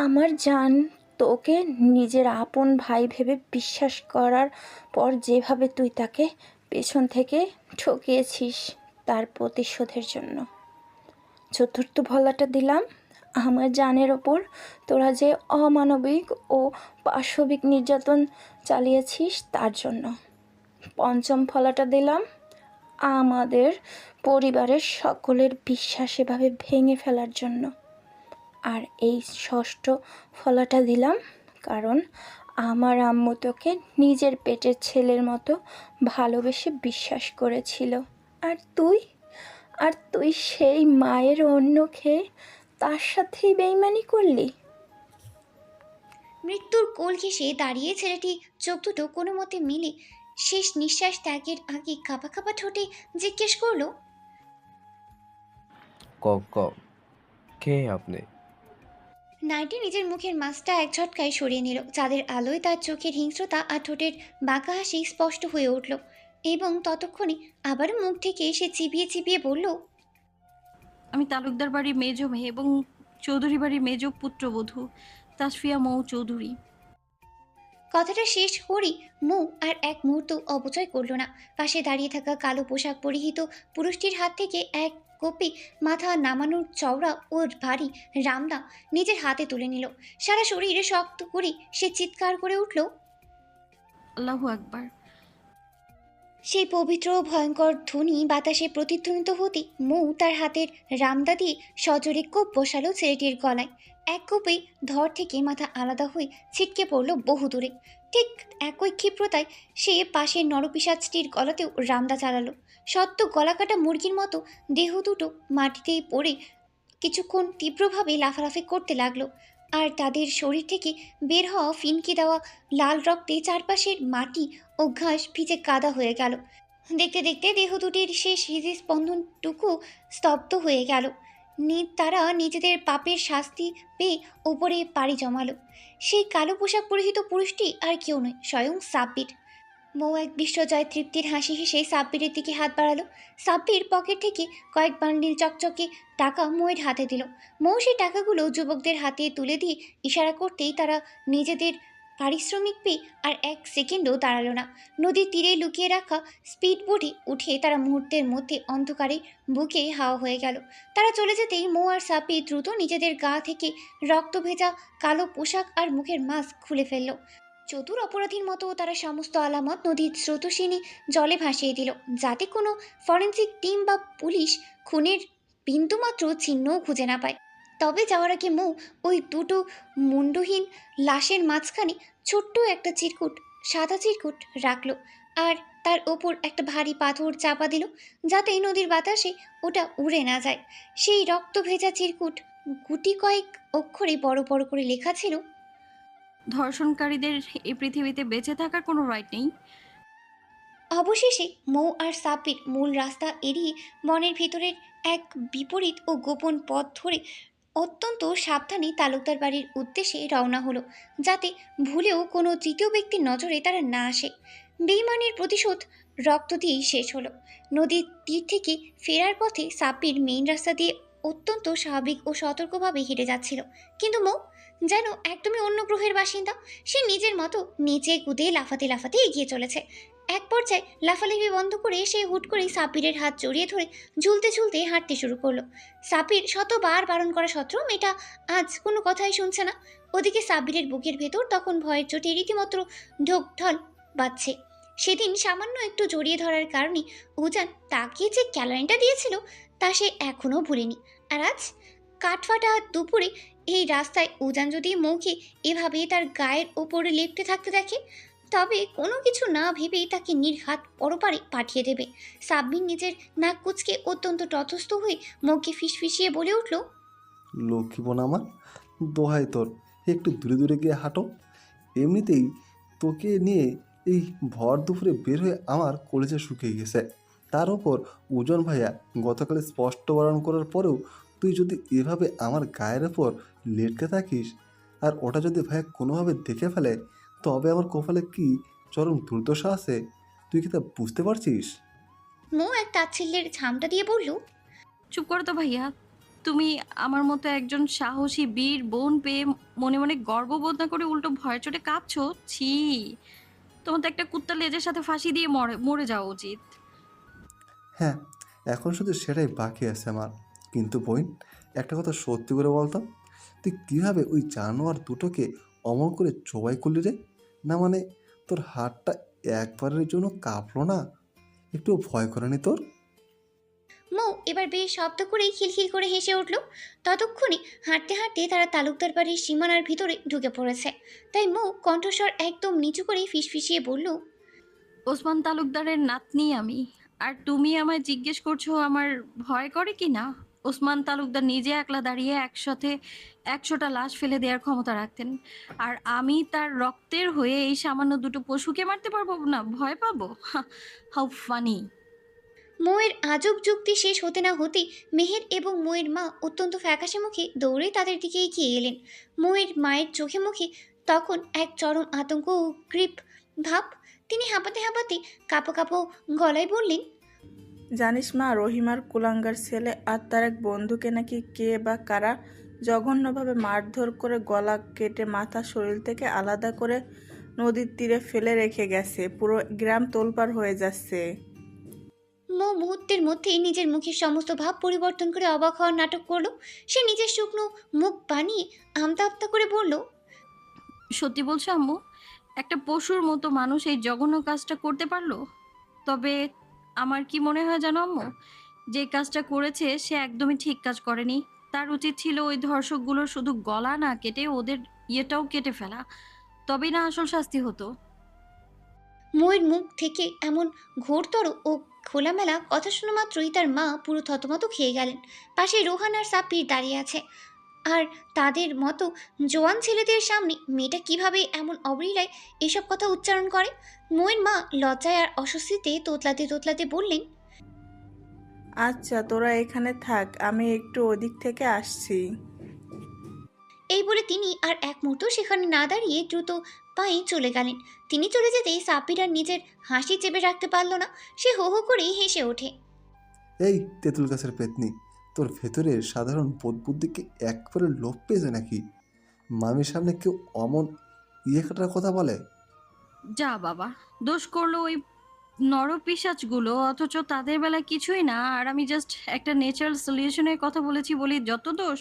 আমার জান তোকে নিজের আপন ভাই ভেবে বিশ্বাস করার পর যেভাবে তুই তাকে পেছন থেকে ঠকিয়েছিস তার প্রতিশোধের জন্য। চতুর্থ ফলাটা দিলাম আমার জানের ওপর তোরা যে অমানবিক ও পাশবিক নির্যাতন চালিয়েছিস তার জন্য। পঞ্চম ফলাটা দিলাম আমাদের পরিবারের সকলের বিশ্বাস এভাবে ভেঙে ফেলার জন্য। আর এই ষষ্ঠ ফলাটা দিলাম কারণ আমার আম্মু তোকে নিজের পেটের ছেলের মতো ভালোবেসে বিশ্বাস করেছিল। আর তুই সেই মায়ের অন্য খেয়ে তার সাথেই বেইমানি করলি। মৃত্যুর কোল ঘেঁষে দাঁড়িয়ে ছেলেটি চোখ দুটো কোনো মতে মিলে শেষ নিঃশ্বাস ত্যাগের আগে কাঁপা কাঁপা ঠোঁটে জিজ্ঞেস করলো, ক ক কে আপনি? নাইটি নিজের মুখের মাস্কটা এক ঝটকায় সরিয়ে নিল। চাঁদের আলোয় তার চোখের হিংস্রতা আর ঠোঁটের বাঁকা হাসি স্পষ্ট হয়ে উঠল এবং ততক্ষণে আবারও মুখ থেকে এসে চিবিয়ে চিবিয়ে বলল, আমি তালুকদার বাড়ির মেজ মেয়ে এবং চৌধুরী বাড়ির মেজ পুত্রবধূ তাসফিয়া মৌ চৌধুরী। কথাটা শেষ করেই মৌ আর এক মুহূর্ত অপচয় করল না। পাশে দাঁড়িয়ে থাকা কালো পোশাক পরিহিত পুরুষটির হাত থেকে এক কোপে মাথা নামানোর চওড়া ও ভারী রামদা নিজের হাতে তুলে নিল। সারা শরীরে শক্ত করে সে চিৎকার করে উঠল। আল্লাহু আকবার। সেই পবিত্র ও ভয়ঙ্কর ধ্বনি বাতাসে প্রতিধ্বনিত হতে মৌ তার হাতের রামদা দিয়ে সজোরে কোপ বসালো ছেলেটির গলায়। এক কোপেই ধর থেকে মাথা আলাদা হয়ে ছিটকে পড়ল বহু দূরে। ঠিক একই ক্ষিপ্রতায় সে পাশের নরপিশাচটির গলাতেও রামদা চালালো। সদ্য গলাকাটা মুরগির মতো দেহ দুটো মাটিতে পড়ে কিছুক্ষণ তীব্রভাবে লাফালাফি করতে লাগলো। আর তাদের শরীর থেকে বের হওয়া ফিনকি দেওয়া লাল রক্তে চারপাশের মাটি ও ঘাস ভিজে কাদা হয়ে গেল। দেখতে দেখতে দেহ দুটির শেষ হৃদস্পন্দনটুকু স্তব্ধ হয়ে গেল। তারা নিজেদের পাপের শাস্তি পেয়ে ওপরে পাড়ি জমালো। সেই কালো পোশাক পরিহিত পুরুষটি আর কেউ নয়, স্বয়ং সাব্বির। মৌ এক বিশ্বজয় তৃপ্তির হাসি হেসে সাব্বিরের দিকে হাত বাড়ালো। সাব্বির পকেট থেকে কয়েক বান্ডিল চকচকে টাকা মৌয়ের হাতে দিল। মৌ সেই টাকাগুলো যুবকদের হাতে তুলে দিয়ে ইশারা করতেই তারা নিজেদের পারিশ্রমিক পেয়ে আর এক সেকেন্ডও দাঁড়ালো না। নদীর তীরে লুকিয়ে রাখা স্পিড বোটে উঠে তারা মুহূর্তের মধ্যে অন্ধকারে বুকে হাওয়া হয়ে গেল। তারা চলে যেতেই মৌ আর সাব্বির দ্রুত নিজেদের গা থেকে রক্ত ভেজা কালো পোশাক আর মুখের মাস্ক খুলে ফেলল। চতুর অপরাধীর মতো তারা সমস্ত আলামত নদীর স্রোতস্বিনী জলে ভাসিয়ে দিল, যাতে কোনো ফরেন্সিক টিম বা পুলিশ খুনের বিন্দুমাত্র চিহ্নও খুঁজে না পায়। তবে যাওয়ার আগে মৌ ওই দুটো মুন্ডহীন লাশের মাঝখানে ছোট্ট একটা চিরকুট, সাদা চিরকুট রাখলো আর তার ওপর একটা ভারী পাথর চাপা দিল, যাতে নদীর বাতাসে ওটা উড়ে না যায়। সেই রক্ত ভেজা চিরকুট গুটি কয়েক অক্ষরে বড় বড় করে লেখা ছিল, ধর্ষণকারীদের এই পৃথিবীতে বেঁচে থাকার কোনো রাইট নেই। অবশেষে মৌ আর সাব্বির মূল রাস্তা এড়িয়ে বনের ভিতরের এক বিপরীত ও গোপন পথ ধরে অত্যন্ত সাবধানে তালুকদার বাড়ির উদ্দেশ্যে রওনা হলো, যাতে ভুলেও কোনো তৃতীয় ব্যক্তির নজরে তারা না আসে। বেইমানির প্রতিশোধ রক্ত দিয়েই শেষ হলো। নদীর তীর থেকে ফেরার পথে সাব্বির মেইন রাস্তা দিয়ে অত্যন্ত স্বাভাবিক ও সতর্কভাবে হেঁটে যাচ্ছিল, কিন্তু মৌ যেন একদমই অন্য গ্রহের বাসিন্দা। সে নিজের মতো নিচে কুদে লাফাতে লাফাতে এগিয়ে চলেছে। এক পর্যায়ে লাফালাফি বন্ধ করে সে হুট করে সাব্বিরের হাত জড়িয়ে ধরে ঝুলতে ঝুলতে হাঁটতে শুরু করলো। সাব্বির শতবার বারণ করা সত্ত্বেও মেয়েটা আজ কোনো কথাই শুনছে না। ওদিকে সাব্বিরের বুকের ভেতর তখন ভয়ের চোটে রীতিমতো ঢোকঢল বাজছে। সেদিন সামান্য একটু জড়িয়ে ধরার কারণে উজান তাকে যে ক্যালারিনটা দিয়েছিল তা সে এখনও ভুলেনি। আর আজ কাঠফাটা দুপুরে এই রাস্তায় উজান যদি মৌকে এভাবেই তার গায়ের ওপরে লেপ্টে থাকতে দেখে, তবে কোনো কিছু না ভেবেই তাকে নির্ঘাত পরপারে পাঠিয়ে দেবে। সাব্বির নিজের নাক কুচকে অত্যন্ত তটস্থ হয়ে মৌকে ফিসফিসিয়ে বলে উঠল, লক্ষ্মী বোন আমার, দোহাই তোর একটু দূরে দূরে গিয়ে হাঁটো। এমনিতেই তোকে নিয়ে এই ভর দুপুরে বের হয়ে আমার কলেজে শুকিয়ে গেছে। তার ওপর ওজন ভাইয়া গতকাল স্পষ্ট বারণ করার পরেও তুই যদি এভাবে আমার গায়ের ওপর লেটকে থাকিস, আর ওটা যদি ভাইয়া কোনোভাবে দেখে ফেলে, তবে আমার কপালে কি চরম দুর্দশা আছে, তুই কি তা বুঝতে পারছিস? মৌ এক তাচ্ছিল্যের ঝামটা দিয়ে বলল, চুপ করো তো ভাইয়া। তুমি আমার মতো একজন সাহসী বীর বোন পেয়ে মনে মনে গর্ববোধ না করে উল্টো ভয়ের চোটে কাঁপছো। ছি, তোমার তো একটা কুত্তা লেজের সাথে ফাঁসি দিয়ে মরে মরে যাওয়া উচিত। হ্যাঁ, এখন শুধু সেটাই বাকি আছে আমার। কিন্তু বোন, একটা কথা সত্যি করে বলতো, তুই কীভাবে ওই জানোয়ার দুটোকে অমর করে জবাই করলি রে? না মানে, তোর হাতটা একবারের জন্য কাঁপলো না? একটু ভয় করেনি তোর? মৌ এবার বেশ শব্দ করেই খিলখিল করে হেসে উঠল। ততক্ষণে হাঁটতে হাঁটতে তারা তালুকদার বাড়ির সীমানার ভিতরে ঢুকে পড়েছে। তাই মৌ কণ্ঠস্বর একদম নিচু করে ফিসফিসিয়ে বলল, ওসমান তালুকদারের নাতনি আমি, আর তুমি আমায় জিজ্ঞেস করছো আমার ভয় করে কি না? ওসমান তালুকদার নিজে একলা দাঁড়িয়ে একসাথে 100টা লাশ ফেলে দেওয়ার ক্ষমতা রাখতেন, আর আমি তার রক্তের হয়ে এই সামান্য দুটো পশুকে মারতে পারবো না? ভয় পাবো? How funny! মৌয়ের আজব যুক্তি শেষ হতে না হতেই মেহের এবং মৌয়ের মা অত্যন্ত ফ্যাকাশে মুখে দৌড়ে তাদের দিকে এগিয়ে এলেন। মৌয়ের মায়ের চোখে মুখে তখন এক চরম আতঙ্ক ও গ্রীপ ভাব। তিনি হাঁপাতে হাঁপাতে কাঁপো কাঁপো গলায় বললেন, জানিস মা, রহিমার কুলাঙ্গার ছেলে আর তার এক বন্ধুকে নাকি কে বা কারা জঘন্যভাবে মারধর করে গলা কেটে মাথা শরীর থেকে আলাদা করে নদীর তীরে ফেলে রেখে গেছে। পুরো গ্রাম তোলপাড় হয়ে যাচ্ছে। মৌ মুহূর্তের মধ্যেই নিজের মুখের সমস্ত ভাব পরিবর্তন করে অবাক হওয়ার নাটক করলো। সে নিজের শুকনো মুখ বানিয়ে আমতা আমতা করে বলল, সত্যি বলছো আম্মু? একটা পশুর মতো মানুষ এই জঘন্য কাজটা করতে পারলো? তবে আমার কি মনে হয় জানো আম্মু, যে কাজটা করেছে সে একদমই ঠিক কাজ করেনি। তার উচিত ছিল ওই ধর্ষকগুলোর শুধু গলা না কেটে ওদের ইয়েটাও কেটে ফেলা, তবেই না আসল শাস্তি হতো। মৌয়ের মুখ থেকে এমন ঘোরতর ও খোলামেলা কথা শোনা মাত্রই তার মা পুরো থতমত খেয়ে গেলেন। পাশে রোহান আর সাব্বির দাঁড়িয়ে আছে, আর তাদের মতো জোয়ান ছেলেদের সামনে মেয়েটা কিভাবে এমন অবলীলায় এসব কথা উচ্চারণ করে। মৌয়ের মা লজ্জায় আর অস্বস্তিতে তোতলাতে তোতলাতে বললেন, আচ্ছা, তোরা এখানে থাক, আমি একটু ওদিক থেকে আসছি। এই বলে তিনি আর এক মুহূর্ত সেখানে না দাঁড়িয়ে দ্রুত পায়ে চলে গেলেন। তিনি চলে যেতেই সাব্বির আর নিজের হাসি চেপে রাখতে পারল না। সে হো হো করেই হেসে ওঠে। এই তেঁতুল গাছের পেতনি, তোর ভেতরে সাধারণ বোধ বুদ্ধিকে একবারে লোপ পেয়েছে নাকি? মামির সামনে কেউ অমন ইয়ে কাটার কথা বলে? যা বাবা, দোষ করলো ওই নরপিশাচগুলো, অথচ তাদের বেলায় কিছুই না, আর আমি জাস্ট একটা ন্যাচারাল সলিউশনের কথা বলেছি বলি যত দোষ।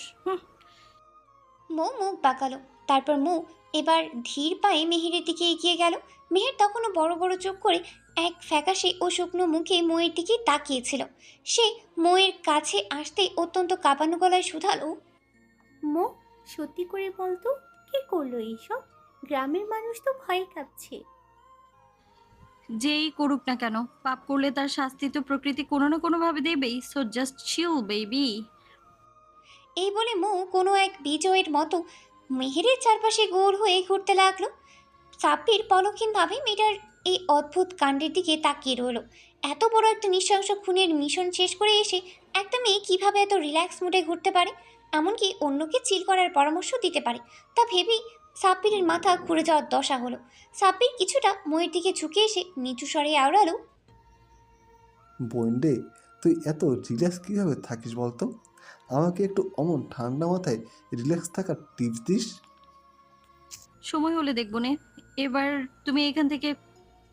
মৌ মুখ বাঁকালো। তারপর মৌ এবার ধীর পায়ে মেহেরের দিকে এগিয়ে গেল। মেহের তখনও বড় বড় চোখ করে এক ফ্যাকাশে ও শুকনো মুখে মৌয়ের দিকে তাকিয়েছিল। সে মৌয়ের কাছে আসতেই অত্যন্ত কাঁপানো গলায় শুধালো, মো, সত্যি করে বলতো, কে করলো এইসব? গ্রামের মানুষ তো ভয় কাঁপছে। যেই করুক না কেন, পাপ করলে তার শাস্তি তো প্রকৃতি কোনো না কোনোভাবে দেবেই। So just chill baby. এই বলে মৌ কোনো এক বিজয়ের মতো মেহেরের চারপাশে গোল হয়ে ঘুরতে লাগলো। সাব্বির পলক্ষীনভাবে মেয়েটার এই অদ্ভুত কাণ্ডের দিকে তাকিয়ে রইল। এত বড় একটা নৃশংস খুনের মিশন শেষ করে এসে একটা মেয়ে কীভাবে এত রিল্যাক্স মুডে ঘুরতে পারে, এমনকি অন্যকে চিল করার পরামর্শ দিতে পারে, তা ভেবেই সাব্বিরের মাথা ঘুরে যাওয়ার দশা হলো। সাব্বির কিছুটা ময়ের দিকে ঝুঁকে এসে নিচু স্বরে আওড়ালো, বোন রে, তুই এত রিল্যাক্স কীভাবে থাকিস বলতো? আমাকে একটু অমন ঠান্ডা মাথায় রিল্যাক্স থাকার টিপস দিস। সময় হলে দেখবো নে। এবার তুমি এখান থেকে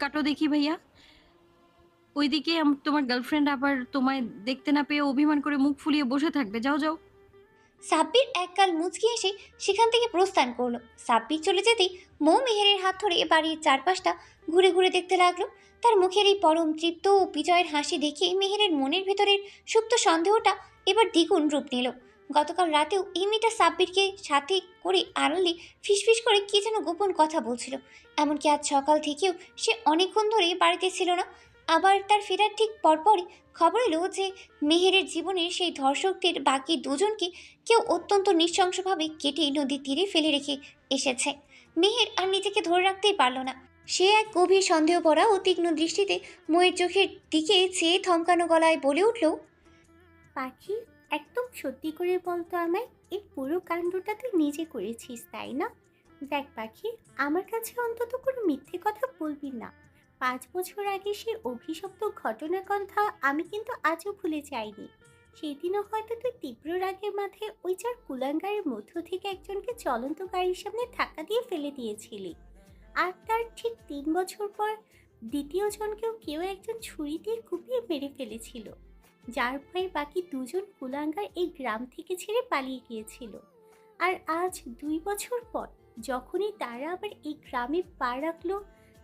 কাটো দেখি ভাইয়া। ওইদিকে তোমার গার্লফ্রেন্ড আবার তোমায় দেখতে না পেয়ে অভিমান করে মুখ ফুলিয়ে বসে থাকবে। যাও যাও। সাব্বির একগাল মুচকি এসে সেখান থেকে প্রস্থান করলো। সাব্বির চলে যেতেই মৌ মেহেরের হাত ধরে বাড়ির চারপাশটা ঘুরে ঘুরে দেখতে লাগলো। তার মুখের এই পরম তৃপ্ত ও বিজয়ের হাসি দেখে মেহেরের মনের ভেতরের সুপ্ত সন্দেহটা এবার দ্বিগুণ রূপ নিল। গতকাল রাতেও এই মেয়েটা সাব্বিরকে সাথে করে আড়ালে ফিসফিস করে কি যেন গোপন কথা বলছিল। এমনকি আজ সকাল থেকেও সে অনেকক্ষণ ধরে বাড়িতে ছিল না। আবার তার ফেরার ঠিক পরপরই খবর এলো যে মেহেরের জীবনের সেই ধর্ষকদের বাকি দুজনকে কেউ অত্যন্ত নৃশংসভাবে কেটে নদীর তীরে ফেলে রেখে এসেছে। মেহের আর নিজেকে ধরে রাখতেই পারল না। সে এক গভীর সন্দেহ ভরা ও তীক্ষ্ণ দৃষ্টিতে ময়ের চোখের দিকে চেয়ে থমকানো গলায় বলে উঠল, পাখি, একদম সত্যি করে বলতো আমায়, এই পুরো কাণ্ডটা তুই নিজে করেছিস তাই না? দেখ পাখি, আমার কাছে অন্তত কোনো মিথ্যে কথা বলবি না। 5 বছর আগে সে অভিশপ্ত ঘটনার কথা আমি কিন্তু আজও ভুলে যাইনি। সেদিনও হয়তো তুই তীব্র রাগের মাথায় ওই 4 কুলাঙ্গারের মধ্য থেকে একজনকে চলন্ত গাড়ির সামনে ধাক্কা দিয়ে ফেলে দিয়েছিলি। আর তার ঠিক 3 বছর পর দ্বিতীয় জনকেও কেউ একজন ছুরি দিয়ে কুপিয়ে মেরে ফেলেছিল, যার ভয়ে বাকি 2জন কুলাঙ্গার এই গ্রাম থেকে ছেড়ে পালিয়ে গিয়েছিল। আর আজ 2 বছর পর যখনই তারা আবার এই গ্রামে পা রাখলো,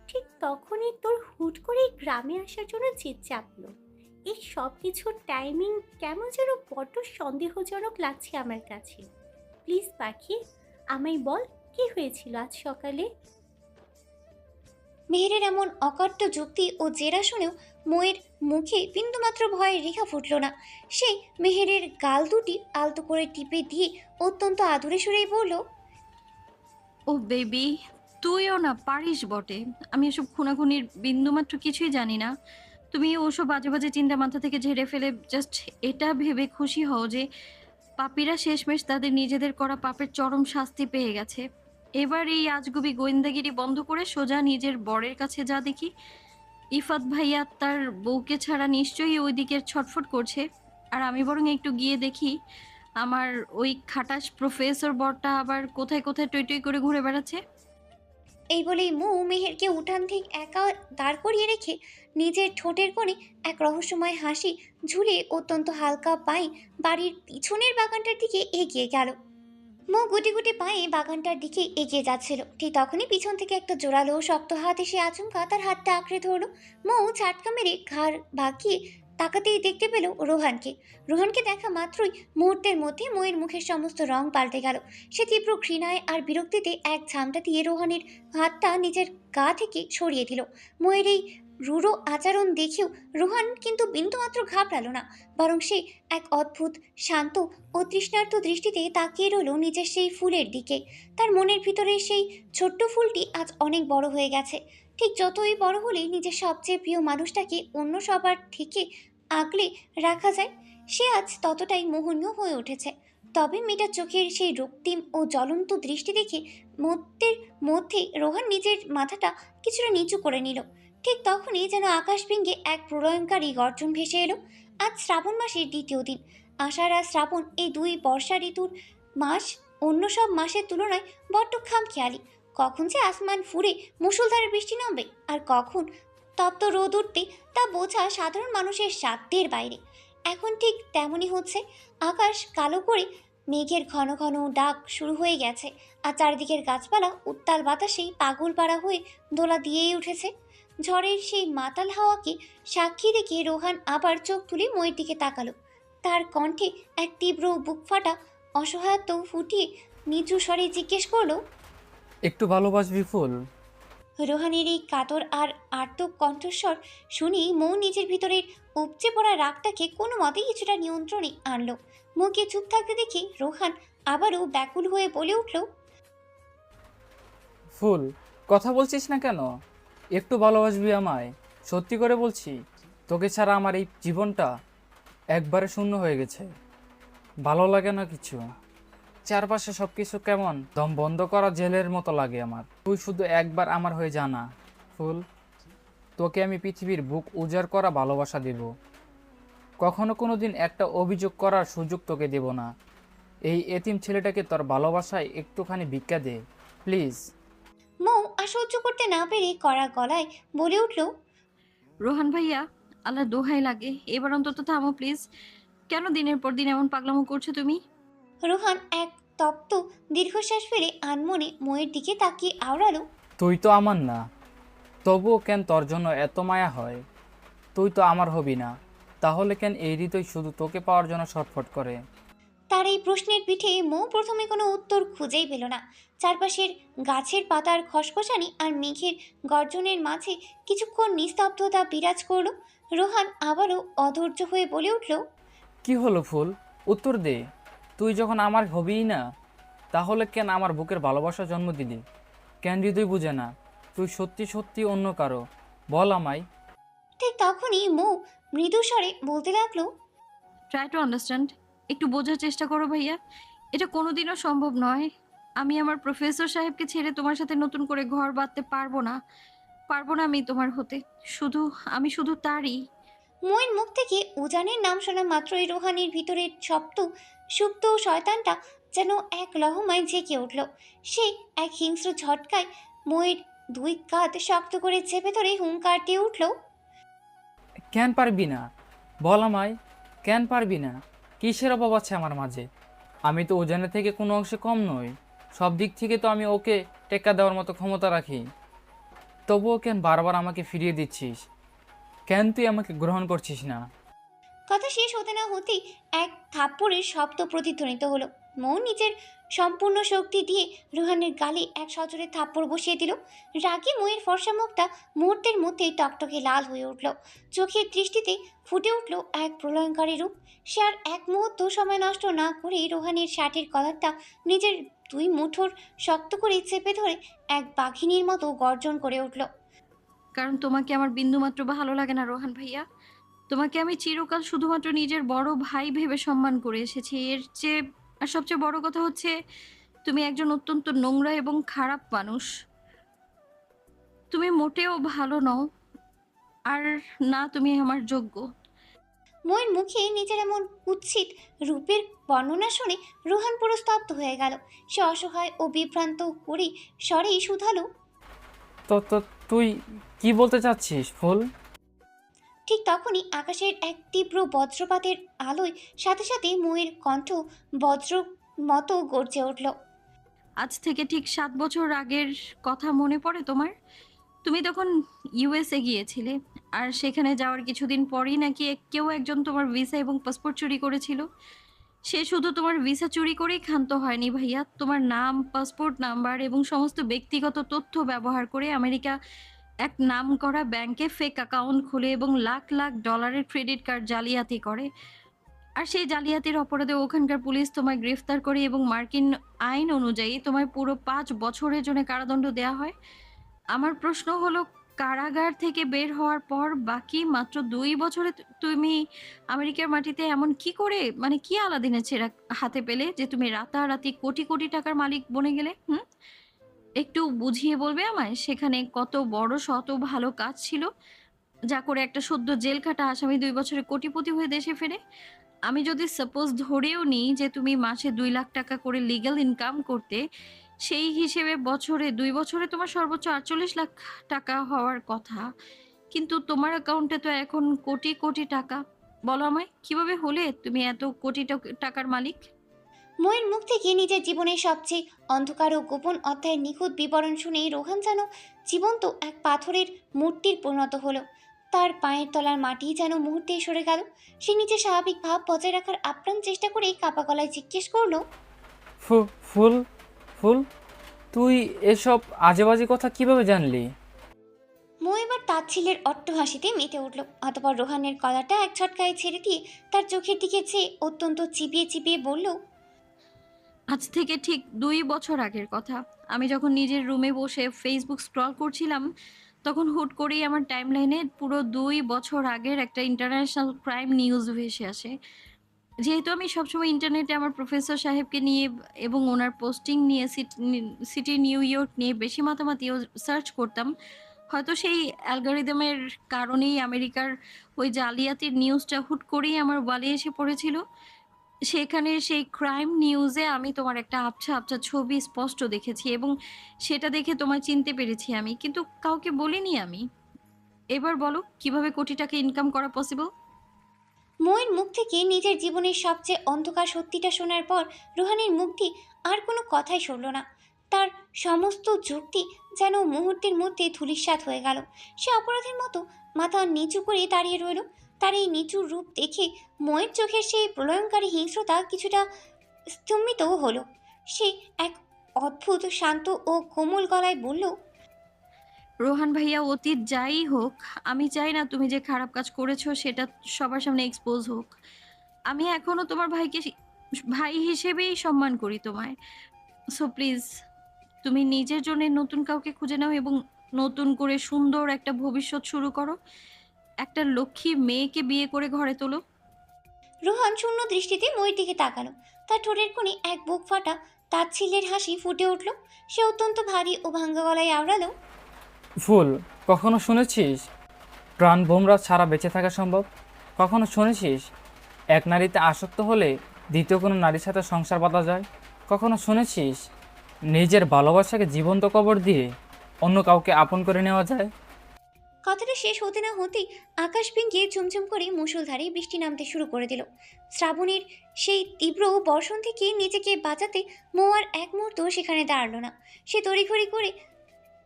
ঠিক তখনই তোর হুট করে এই গ্রামে আসার জন্য জেদ চাপলো। এই সব কিছুর টাইমিং কেমন যেন বড্ড সন্দেহজনক লাগছে আমার কাছে। প্লিজ পাখি, আমায় বল, কি হয়েছিল আজ সকালে? মেহেরের এমন অকট্য যুক্তি ও জেরা শুনেও ময়ের মুখে বিন্দুমাত্র ভয়ের রেখা ফুটল না। সে মেহেরের গাল দুটি আলতো করে টিপে দিয়ে অত্যন্ত আদুরে সুরেই বলল, ও বেবি, তুইও না পারিস বটে। আমি এসব খুনাখুনির বিন্দুমাত্র কিছুই জানি না। তুমি ওসব বাজে বাজে চিন্তা মাথা থেকে ঝেড়ে ফেলে জাস্ট এটা ভেবে খুশি হও যে পাপীরা শেষমেশ তাদের নিজেদের করা পাপের চরম শাস্তি পেয়ে গেছে। এবার এই আজগুবি গোয়েন্দাগিরি বন্ধ করে সোজা নিজের বরের কাছে যা দেখি। ইফাত ভাইয়া তার বউকে ছাড়া নিশ্চয়ই ওই দিকের ছটফট করছে, আর আমি বরং একটু গিয়ে দেখি আমার ওই খাটাস প্রফেসর বরটা আবার কোথায় কোথায় টই টই করে ঘুরে বেড়াচ্ছে। এই বলেই মেহেরকে উঠান থেকে একা দাঁড় করিয়ে রেখে নিজের ঠোঁটের কোণে এক রহস্যময় হাসি ঝুলিয়ে অত্যন্ত হালকা পায়ে বাড়ির পিছনের বাগানটার দিকে এগিয়ে গেল। গুটি গুটি পায়ে বাগানটার দিকে এগিয়ে যাচ্ছিল। ঠিক তখনই পিছন থেকে একটা জোরালো শক্ত হাত এসে আচমকা তার হাতটা আঁকড়ে ধরলো। ঝাটকা মেরে ঘাড় বাঁকিয়ে তাকাতেই দেখতে পেল রোহানকে দেখা মাত্রই মুহূর্তের মধ্যে ময়ের মুখের সমস্ত রং পাল্টে গেল। সে তীব্র ঘৃণায় আর বিরক্তিতে এক ঝামটা দিয়ে রোহানের হাতটা নিজের গা থেকে সরিয়ে দিল। ময়ের এই রূঢ় আচরণ দেখেও রোহান কিন্তু বিন্দুমাত্র ঘাবড়ালো না, বরং সে এক অদ্ভুত শান্ত ও তৃষ্ণার্ত দৃষ্টিতে তাকিয়ে রইল নিজের সেই ফুলের দিকে। তার মনের ভিতরে সেই ছোট্ট ফুলটি আজ অনেক বড় হয়ে গেছে। ঠিক যতই বড় হলে নিজের সবচেয়ে প্রিয় মানুষটাকে অন্য সবার থেকে আগলে রাখা যায়, সে আজ ততটাই মোহনীয় হয়ে উঠেছে। তবে মেয়েটার চোখের সেই রক্তিম ও জ্বলন্ত দৃষ্টি দেখে মধ্যে রোহান নিজের মাথাটা কিছুটা নিচু করে নিল। ঠিক তখনই যেন আকাশ ভেঙে এক প্রলয়ঙ্কারী গর্জন ভেসে এলো। আজ শ্রাবণ মাসের 2য় দিন। আষাঢ় আর শ্রাবণ এই 2 বর্ষা ঋতুর মাস অন্য সব মাসের তুলনায় বড্ড খামখেয়ালি। কখন যে আসমান ফুঁড়ে মুষলধারে বৃষ্টি নামবে আর কখন তপ্ত রোদ উঠবে তা বোঝা সাধারণ মানুষের সাধ্যের বাইরে। এখন ঠিক তেমনই হচ্ছে। আকাশ কালো করে মেঘের ঘন ঘন ডাক শুরু হয়ে গেছে, আর চারিদিকের গাছপালা উত্তাল বাতাসেই পাগল পাড়া হয়ে দোলা দিয়েই উঠেছে। ঝড়ের সেই মাতাল হাওয়াকে সাক্ষী রেখে রোহান আবার চোখ তুলে ময়ের দিকে তাকালো। তার কণ্ঠে এক তীব্র বুক ফাটা অসহায়ত্ব ফুটিয়ে নিচু স্বরে জিজ্ঞেস করলো, একটু ভালোবাসবি ফুল? রোহানের এই কাতর আর আর্ত কণ্ঠস্বর শুনি নিজের ভিতরের উপচে পড়া রাগটাকে কোনো মতেই কিছুটা নিয়ন্ত্রণে আনলো। মুখে চুপ থাকতে দেখে রোহান আবারও ব্যাকুল হয়ে বলে উঠল, ফুল, কথা বলছিস না কেন? একটু ভালোবাসবি আমায়? সত্যি করে বলছি, তোকে ছাড়া আমার এই জীবনটা একবারে শূন্য হয়ে গেছে। ভালো লাগে না কিছু। চারপাশে সব কিছু কেমন দম বন্ধ করা জেলের মতো লাগে আমার। তুই শুধু একবার আমার হয়ে জানা ফুল। তোকে আমি পৃথিবীর বুক উজাড় করা ভালোবাসা দেব। কখনো কোনো দিন একটা অভিযোগ করার সুযোগ তোকে দেব না। এই এতিম ছেলেটাকে তোর ভালোবাসায় একটুখানি ভিক্ষা দে প্লিজ। আর সহ্য করতে না পেরে কড়া গলায় বলে উঠল, রোহান ভাইয়া, আল্লাহ দোহাই লাগে, এবার অন্তত থামো প্লিজ। কেন দিনের পর দিন এমন পাগলামো করছো তুমি? রোহান এক তপ্ত দীর্ঘশ্বাস ফেলে আনমনে ময়ের দিকে তাকিয়ে আওড়ালো, তুই তো আমার না, তবুও কেন তোর জন্য এত মায়া হয়? তুই তো আমার হবি না, তাহলে কেন এই হৃদয় শুধু তোকে পাওয়ার জন্য ছটফট করে? তার এই প্রশ্নের পিঠে প্রথমে কোনো উত্তর খুঁজেই পেল না। চারপাশের গাছের পাতার খসখসানি আর মেঘের গর্জনের মাঝে কিছুক্ষণ নিস্তব্ধতা বিরাজ করল। রোহান আবারও অধৈর্য হয়ে বলে উঠল, কি হলো ফুল, উত্তর দে। তুই যখন আমার হবিই না, তাহলে কেন আমার বুকের ভালোবাসা জন্ম দিলি? কেন হৃদয় বুঝে না? তুই সত্যি সত্যি অন্য কারো, বল আমায়। ঠিক তখনই মৌ মৃদু স্বরে বলতে লাগলো, ট্রাই টু আন্ডারস্ট্যান্ড, একটু বোঝার চেষ্টা করো ভাইয়া। এটা কোনোদিনও সম্ভব নয়। আমি আমার প্রফেসর সাহেবকে ছেড়ে তোমার সাথে নতুন করে ঘর বাঁধতে পারবো না। পারবো না আমি তোমার হতে। আমি শুধু তারই। মইর মুখ থেকে উজানের নাম শোনা মাত্রই রোহানের ভিতরের সপ্ত সুপ্ত শয়তানটা যেন এক লহমায় জেগে উঠল। সে এক হিংস্র ঝটকায় মইর দুই কাঁধ শক্ত করে চেপে ধরে হুঙ্কার দিয়ে উঠল, কেন পারবি না, বল আমায়, কেন পারবি না? কিসের অভাব আছে আমার মাঝে? আমি তো ওজনের থেকে কোনো অংশে কম নই। সব দিক থেকে তো আমি ওকে টেক্কা দেওয়ার মতো ক্ষমতা রাখি। তবুও কেন বারবার আমাকে ফিরিয়ে দিচ্ছিস? কেন তুই আমাকে গ্রহণ করছিস না? কথা শেষ হতে না হতেই এক থাপ্পড়ের শব্দ প্রতিধ্বনিত হলো। মৌ নিজের সম্পূর্ণ শক্তি দিয়ে রোহানের গালে এক সজোরে থাপ্পড় বসিয়ে দিল। রাগে মইয়ের ফর্সা মুখটা মুহূর্তের মধ্যেই টকটকে লাল হয়ে উঠল। চোখের দৃষ্টিতে ফুটে উঠল এক প্রলয়ঙ্কারী রূপ। সে আর এক মুহূর্ত সময় নষ্ট না করে রোহানের শার্টের কলারটা নিজের দুই মুঠোর শক্ত করে চেপে ধরে এক বাঘিনীর মতো গর্জন করে উঠল, কারণ তোমাকে আমার বিন্দুমাত্র ভালো লাগে না রোহান ভাইয়া। তোমাকে আমি চিরকাল শুধুমাত্র নিজের বড় ভাই ভেবে সম্মান করে এসেছি। এর চেয়ে আর সবচেয়ে বড় কথা হচ্ছে, তুমি একজন অত্যন্ত নোংরা এবং খারাপ মানুষ। তুমি মোটেও ভালো নও, আর না তুমি আমার যোগ্য। ময়ের মুখে নিজের এমন কুৎসিত রূপের বর্ণনা শুনে রোহান পুরো স্তব্ধ হয়ে গেল। সে অসহায় ও বিভ্রান্ত করে স্বরেই শুধালো, তো তো তুই কি বলতে চাচ্ছিস ফুল? ঠিক তখনই আকাশের এক তীব্র বজ্রপাতের আলোয় সাথে সাথে ময়ের কণ্ঠ বজ্র মতো গর্জে উঠল। আজ থেকে ঠিক 7 বছর আগের কথা মনে পড়ে তোমার? তুমি তখন ইউএসএ গিয়েছিলে, আর সেখানে যাওয়ার কিছুদিন পরেই নাকি কেউ একজন তোমার ভিসা এবং পাসপোর্ট চুরি করেছিল। সে শুধু তোমার ভিসা চুরি করেই ক্ষান্ত হয়নি ভাইয়া, তোমার নাম, পাসপোর্ট নাম্বার এবং সমস্ত ব্যক্তিগত তথ্য ব্যবহার করে আমেরিকা এক নামকরা ব্যাংকে ফেক অ্যাকাউন্ট খুলে এবং লাখ লাখ ডলারের ক্রেডিট কার্ড জালিয়াতি করে। আর সেই জালিয়াতির অপরাধে ওখানকার পুলিশ তোমায় গ্রেফতার করে এবং মার্কিন আইন অনুযায়ী তোমায় পুরো 5 বছরের জন্য কারাদণ্ড দেওয়া হয়। আমার প্রশ্ন হলো, কারাগার থেকে বের হওয়ার পর বাকি মাত্র 2 বছরে তুমি আমেরিকার মাটিতে এমন কি করে, মানে কি আলাদিনের ছেঁড়া হাতে পেলে যে তুমি রাতারাতি কোটি কোটি টাকার মালিক বনে গেলে? একটু বুঝিয়ে বলবে আমায় সেখানে কত বড় শত ভালো কাজ ছিল, যা করে একটা সদ্য জেল খাটা আসামি 2 বছরে কোটিপতি হয়ে দেশে ফেরে? আমি যদি সাপোজ ধরেও নিই যে তুমি মাসে 2 লাখ টাকা করে লিগ্যাল ইনকাম করতে, সেই হিসেবে 2 বছরে তোমার সর্বোচ্চ 48 লাখ টাকা হওয়ার কথা। কিন্তু তোমার অ্যাকাউন্টে তো এখন কোটি কোটি টাকা। বলো আমায়, কিভাবে হলে তুমি এত কোটি টাকার মালিক? ময়ের মুখ থেকে নিজের জীবনের সবচেয়ে অন্ধকার ও গোপন অধ্যায়ের নিখুঁত বিবরণ শুনে রোহান যেন জীবন্ত এক পাথরের মূর্তির পরিণত হলো। তার পায়ের তলার মাটি যেন মুহূর্তেই সরে গেল। সে নিজের স্বাভাবিক ভাব বজায় রাখার আপ্রাণ চেষ্টা করে কাপা গলায় জিজ্ঞেস করলো, ফুল ফুল তুই এসব আজেবাজে কথা কিভাবে জানলি? মৌ এবার তাচ্ছিলের অট্টহাসিতে মেতে উঠল। অতপর রোহানের গলাটা এক ঝটকায় ছেড়ে দিয়ে তার চোখের দিকে চেয়ে অত্যন্ত চিবিয়ে চিবিয়ে বলল, আজ থেকে ঠিক 2 বছর আগের কথা। আমি যখন নিজের রুমে বসে ফেসবুক স্ক্রল করছিলাম, তখন হুট করেই আমার টাইমলাইনে পুরো 2 বছর আগের একটা ইন্টারন্যাশনাল ক্রাইম নিউজ ভেসে আসে। যেহেতু আমি সবসময় ইন্টারনেটে আমার প্রফেসর সাহেবকে নিয়ে এবং ওনার পোস্টিং নিয়ে সিটি নিউ ইয়র্ক নিয়ে বেশি মাতামাতি ও সার্চ করতাম, হয়তো সেই অ্যালগরিদমের কারণেই আমেরিকার ওই জালিয়াতির নিউজটা হুট করেই আমার ওয়ালে এসে পড়েছিল। সেখানে সেই ক্রাইম নিউজে আমি তোমার একটা আবছা আবছা ছবি স্পষ্ট দেখেছি এবং সেটা দেখে তোমায় চিনতে পেরেছি আমি, কিন্তু কাউকে বলিনি আমি। এবার বলো, কিভাবে কোটি টাকা ইনকাম করা পসিবল? ময়ের মুখ থেকে নিজের জীবনের সবচেয়ে অন্ধকার সত্যিটা শোনার পর রোহানের মুখটি আর কোনো কথাই সরল না। তার সমস্ত যুক্তি যেন মুহূর্তের মধ্যে ধূলিসাৎ হয়ে গেল। সে অপরাধীর মতো মাথা নিচু করে দাঁড়িয়ে রইল। তার এই নিচুর রূপ দেখে ময়ের চোখের সেই প্রলয়ঙ্কারী হিংস্রতা কিছুটা স্তম্ভিতও হলো। সে এক অদ্ভুত শান্ত ও কোমল গলায় বলল, রোহান ভাইয়া, অতীত যাই হোক, আমি চাই না তুমি যে খারাপ কাজ করেছো সেটা সবার সামনে এক্সপোজ হোক। আমি এখনো তোমার ভাইকে ভাই হিসেবেই সম্মান করি তোমায়। সো প্লিজ, তুমি নিজের জন্য নতুন কাউকে খুঁজে নাও এবং নতুন করে সুন্দর একটা ভবিষ্যৎ শুরু করো, একটা লক্ষ্মী মেয়েকে বিয়ে করে ঘরে তোলো। রোহান শূন্য দৃষ্টিতে ময়ের দিকে তাকালো। তার ঠোঁটের কোণে এক বুক ফাটা তাচ্ছিল্যের হাসি ফুটে উঠল। সে অত্যন্ত ভারী ও ভাঙ্গা গলায় আওড়ালো, ফুল, কখনো শুনেছিস প্রাণ ভোমরা ছাড়া বেঁচে থাকা সম্ভব? কখনো শুনেছিস এক নারীতে আসক্ত হলে দ্বিতীয় কোনো নারীর সাথে সংসার বাঁধা যায়? কখনো শুনেছিস নিজের ভালোবাসাকে জীবন্ত কবর দিয়ে অন্য কাউকে আপন করে নেওয়া যায়? কথাটা শেষ হতে না হতেই আকাশ ভেঙে ঝুমঝুম করে মুষলধারে বৃষ্টি নামতে শুরু করে দিল। শ্রাবণের সেই তীব্র বর্ষণ থেকে নিজেকে বাঁচাতে মৌ আর এক মুহূর্ত সেখানে দাঁড়ালো না। সে তড়িঘড়ি করে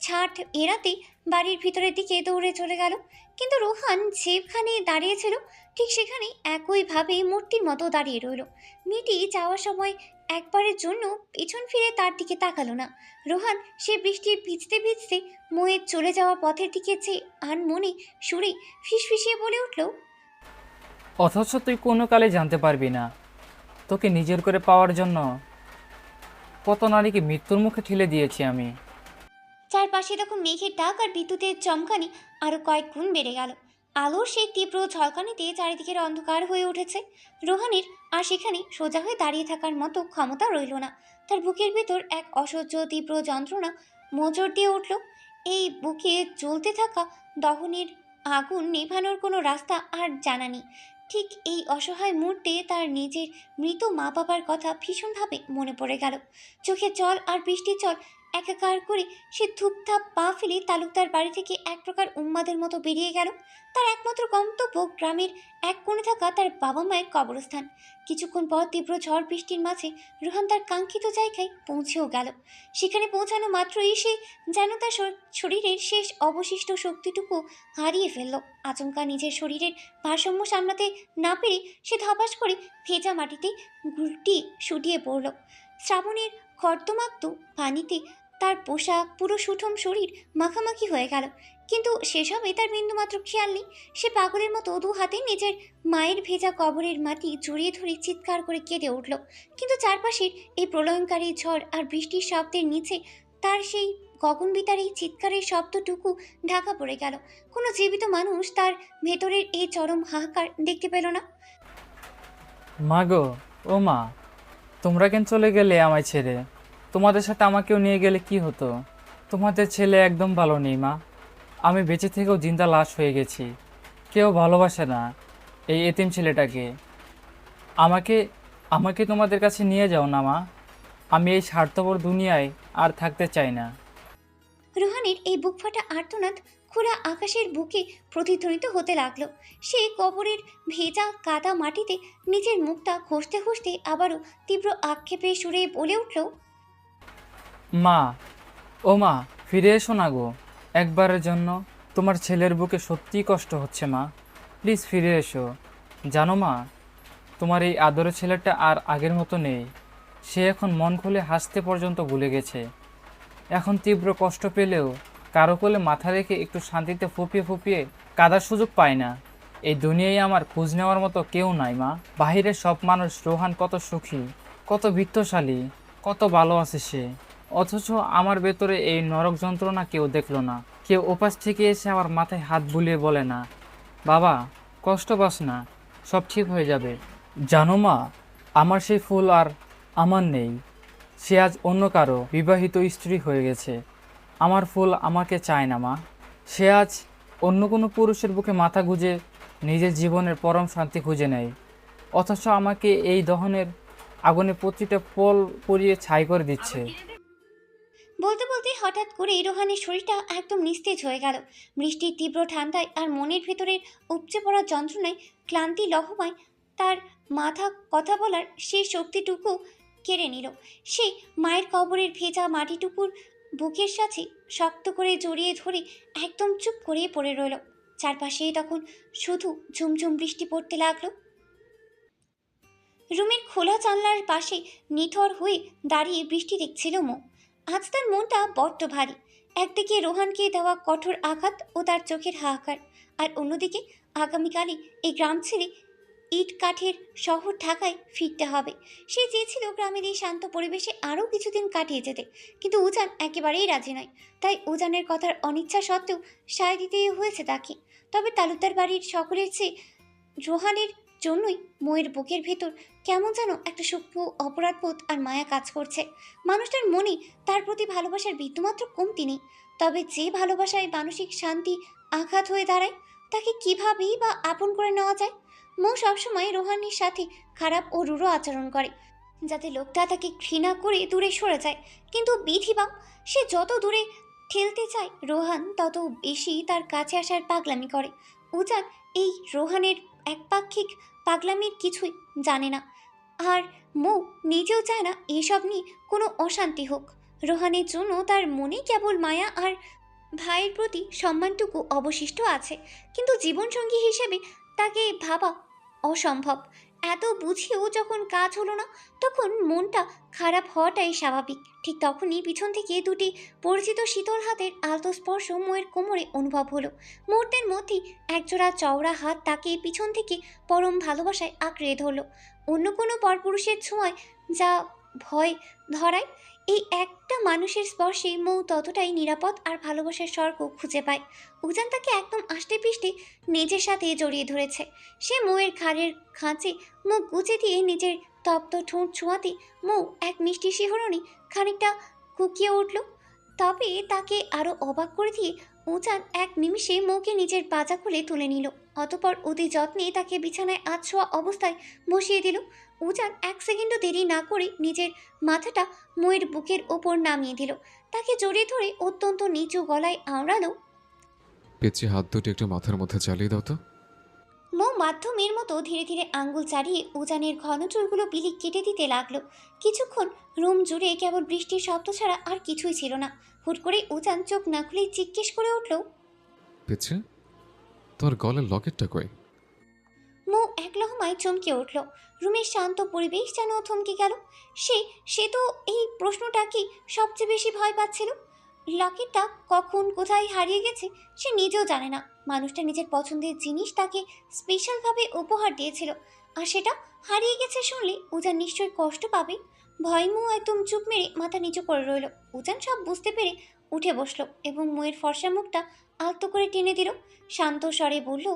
ছাট এড়াতে বাড়ির ভিতরের দিকে দৌড়ে চলে গেল। কিন্তু রোহান যেখানে দাঁড়িয়েছিল ঠিক সেখানে একইভাবে মূর্তির মতো দাঁড়িয়ে রইল। মেয়েটি যাওয়ার সময় একবারের জন্য পেছন ফিরে তার দিকে তাকালো না। রোহান সে বৃষ্টি ভিজতে ভিজতে মোয়ের চলে যাওয়া পথের দিকে চেয়ে আনমনে সুরে ফিসফিসিয়ে বলে উঠল, অথচ তুই কোনো কালে জানতে পারবি না তোকে নিজের করে পাওয়ার জন্য কত নারীকে মৃত্যুর মুখে ঠেলে দিয়েছি আমি। চারপাশে তখন মেঘের ডাক আর বিদ্যুতের চমকানি আরো কয়েক গুণ বেড়ে গেল। আলোর সেই তীব্র ঝলকানিতে চারিদিকের অন্ধকার হয়ে উঠেছে। রোহানের আর সেখানে সোজা হয়ে দাঁড়িয়ে থাকার মতো ক্ষমতা রইল না। তার বুকের ভেতর এক অসহ্য তীব্র যন্ত্রণা মোচড় দিয়ে উঠল। এই বুকে জ্বলতে থাকা দহনের আগুন নেভানোর কোনো রাস্তা আর জানা নেই। ঠিক এই অসহায় মুহূর্তে তার নিজের মৃত মা বাবার কথা ভীষণভাবে মনে পড়ে গেল। চোখে জল আর বৃষ্টির জল একাকার করে সে থুপথাপ পা ফেলে তালুকদার বাড়ি থেকে এক প্রকার উন্মাদের মতো বেরিয়ে গেল। তার একমাত্র গন্তব্য গ্রামের এক কোণে থাকা তার বাবা মায়ের কবরস্থান। কিছুক্ষণ পর তীব্র ঝড় বৃষ্টির মাঝে রোহান তার কাঙ্ক্ষিত জায়গায় পৌঁছেও গেল। সেখানে পৌঁছানো মাত্রই সে যেন তার শরীরের শেষ অবশিষ্ট শক্তিটুকু হারিয়ে ফেলল। আচমকা নিজের শরীরের ভারসাম্য সামলাতে না পেরে সে ধপাস করে ভেজা মাটিতে গুলটি শুটিয়ে পড়ল। শ্রাবণের কর্দমাক্ত পানিতে তার পোশাক পুরো সুঠম শরীর মাখামাখি হয়ে গেল। কিন্তু সেসবে তার বিন্দুমাত্র খেয়াল নেই। সে পাগলের মতো দু হাতে নিজের মায়ের ভেজা কবরের মাটি জড়িয়ে ধরে চিৎকার করে কেঁদে উঠল। কিন্তু চারপাশের এই প্রলয়ঙ্কারী ঝড় আর বৃষ্টির শব্দের নিচে তার সেই গগনবিতার এই চিৎকারের শব্দটুকু ঢাকা পড়ে গেল। কোনো জীবিত মানুষ তার ভেতরের এই চরম হাহাকার দেখতে পেল না। মা গো, ও মা, তোমরা কেন চলে গেলে আমায় ছেড়ে? তোমাদের সাথে আমাকেও নিয়ে গেলে কি হতো? তোমাদের ছেলে একদম ভালো নেই মা। আমি বেঁচে থেকেও জিন্দা লাশ হয়ে গেছি। কেউ ভালোবাসে না এই এতিম ছেলেটাকে। আমাকে আমাকে তোমাদের কাছে নিয়ে যাও না মা। আমি এই স্বার্থপর দুনিয়ায় আর থাকতে চাই না। রোহানের এই বুক ফাটা আর্তনাদ খোলা আকাশের বুকে প্রতিধ্বনিত হতে লাগলো। সে কবরের ভেজা কাদা মাটিতে নিজের মুখটা ঘষতে ঘষতে আবারও তীব্র আক্ষেপে সুরে বলে উঠল, মা, ও মা, ফিরে এসো না গো। একবারের জন্য তোমার ছেলের বুকে সত্যিই কষ্ট হচ্ছে মা। প্লিজ ফিরে এসো। জানো মা, তোমার এই আদরের ছেলেটা আর আগের মতো নেই। সে এখন মন খুলে হাসতে পর্যন্ত ভুলে গেছে। এখন তীব্র কষ্ট পেলেও কারো কোলে মাথা রেখে একটু শান্তিতে ফুপিয়ে ফুপিয়ে কাঁদার সুযোগ পায় না। এই দুনিয়ায় আমার খোঁজ নেওয়ার মতো কেউ নাই মা। বাহিরের সব মানুষ রোহান কত সুখী, কত বিত্তশালী, কত ভালো আছে সে, অথচ আমার ভেতরে এই নরক যন্ত্রণা কেউ দেখলো না। কেউ ওপাশ থেকে এসে আমার মাথায় হাত বুলিয়ে বলে না, বাবা কষ্ট পাস না, সব ঠিক হয়ে যাবে। জানো মা, আমার সেই ফুল আর আমার নেই। সে আজ অন্য কারো বিবাহিত স্ত্রী হয়ে গেছে। আমার ফুল আমাকে চায় না মা। সে আজ অন্য কোনো পুরুষের বুকে মাথা গুঁজে নিজের জীবনের পরম শান্তি খুঁজে নেয়, অথচ আমাকে এই দহনের আগুনে প্রতিটা পল পুড়িয়ে ছাই করে দিচ্ছে। বলতে বলতে হঠাৎ করে রোহানের শরীরটা একদম নিস্তেজ হয়ে গেল। বৃষ্টির তীব্র ঠান্ডায় আর মনের ভেতরের উপচে পড়া যন্ত্রণায় ক্লান্তি লহমায় তার মাথা কথা বলার সেই শক্তিটুকু কেড়ে নিল। সে মায়ের কবরের ভেজা মাটিটুকুর বুকের সাথে শক্ত করে জড়িয়ে ধরে একদম চুপ করে পড়ে রইল। চারপাশে তখন শুধু ঝুমঝুম বৃষ্টি পড়তে লাগলো। রুমের খোলা জানলার পাশে নিথর হয়ে দাঁড়িয়ে বৃষ্টি দেখছিল মৌ। আজ তার মনটা বড্ড ভারী। একদিকে রোহানকে দেওয়া কঠোর আঘাত ও তার চোখের হাহাকার, আর অন্যদিকে আগামীকালই এই গ্রাম ছেড়ে ইট কাঠের শহর ঢাকায় ফিরতে হবে। সে চেয়েছিল গ্রামের এই শান্ত পরিবেশে আরও কিছুদিন কাটিয়ে যেতে, কিন্তু উজান একেবারেই রাজি নয়। তাই উজানের কথার অনিচ্ছা সত্ত্বেও সায় দিতে হয়েছে তাকে। তবে তালুকদার বাড়ির সকলের চেয়ে রোহানের জন্যই ময়ের বুকের ভেতর কেমন যেন একটা সূক্ষ্ম অপরাধবোধ আর মায়া কাজ করছে। মানুষটার মনে তার প্রতি ভালোবাসার বিন্দুমাত্র কমতি নেই, তবে যে ভালোবাসায় মানসিক শান্তি আঘাত হয়ে দাঁড়ায় তাকে কিভাবেই বা আপন করে নেওয়া যায়। মৌ সবসময় রোহানের সাথে খারাপ ও রূঢ় আচরণ করে, যাতে লোকটা তাকে ঘৃণা করে দূরে সরে যায়। কিন্তু বিধিবাম, সে যত দূরে ঠেলতে চায় রোহান তত বেশি তার কাছে আসার পাগলামি করে। উজান এই রোহানের একপাক্ষিক পাগলামির কিছুই জানে না, আর মৌ নিজেও চায় না এসব নিয়ে কোনো অশান্তি হোক। রোহানের জন্য তার মনে কেবল মায়া আর ভাইয়ের প্রতি সম্মানটুকু অবশিষ্ট আছে, কিন্তু জীবনসঙ্গী হিসেবে তাকে ভাবা অসম্ভব। এত বুঝিয়েও যখন কাজ হলো না, তখন মনটা খারাপ হওয়াটাই স্বাভাবিক। ঠিক তখনই পিছন থেকে দুটি পরিচিত শীতল হাতের আলতো স্পর্শ মোয়ের কোমরে অনুভব হলো। মুহূর্তের মধ্যেই একজোড়া চওড়া হাত তাকে পিছন থেকে পরম ভালোবাসায় আঁকড়ে ধরল। অন্য কোনো পরপুরুষের ছোঁয়ায় যা ভয় ধরায়, এই একটা মানুষের স্পর্শে মৌ ততটাই নিরাপদ আর ভালোবাসার স্বর্গ খুঁজে পায়। উজান তাকে একদম আষ্টে পিষ্টে নিজের সাথে জড়িয়ে ধরেছে। সে মৌয়ের ঘাড়ের খাঁচে মুখ গুজে দিয়ে নিজের তপ্ত ঠোঁট ছোঁয়াতে মৌ এক মিষ্টি শিহরণে খানিকটা কুকিয়ে উঠল। তবে তাকে আরও অবাক করে দিয়ে উজান এক নিমিষে মৌকে নিজের পাজা খুলে তুলে নিল। অতপর অতি যত্নে তাকে বিছানায় আধশোয়া অবস্থায় বসিয়ে দিল। উজান এক সেকেন্ডও দেরি না করে নিজের মাথাটা মৌয়ের বুকের ওপর নামিয়ে দিল। তাকে জড়িয়ে ধরে অত্যন্ত নিচু গলায় আওড়ালো, পিচ্ছি হাত দুটি একটু মাথার মধ্যে চালিয়ে দাও তো। মৌ মাধ্যমের মতো ধীরে ধীরে আঙ্গুল চালিয়ে উজানের ঘন চুলগুলো বিলি কেটে দিতে লাগলো। কিছুক্ষণ রুম জুড়ে কেবল বৃষ্টির শব্দ ছাড়া আর কিছুই ছিল না। হুট করে উজান চোখ না খুলে জিজ্ঞেস করে উঠল, পিচ্ছি, তোর গলার লকেটটা কই? মৌ এক লহমায় চমকে উঠল। রুমের শান্ত পরিবেশ যেন থমকে গেল। সে তো এই প্রশ্নটাকেই সবচেয়ে বেশি ভয় পাচ্ছিল। লকেটটা কখন কোথায় হারিয়ে গেছে সে নিজেও জানে না। মানুষটা নিজের পছন্দের জিনিস তাকে স্পেশালভাবে উপহার দিয়েছিল, আর সেটা হারিয়ে গেছে শুনলে উজান নিশ্চয়ই কষ্ট পাবে। ভয় মৌ একদম চুপ মেরে মাথা নিচু করে রইল। উজান সব বুঝতে পেরে উঠে বসলো এবং মৌয়ের ফর্সা মুখটা আলতো করে টেনে দিল। শান্ত স্বরে বলল,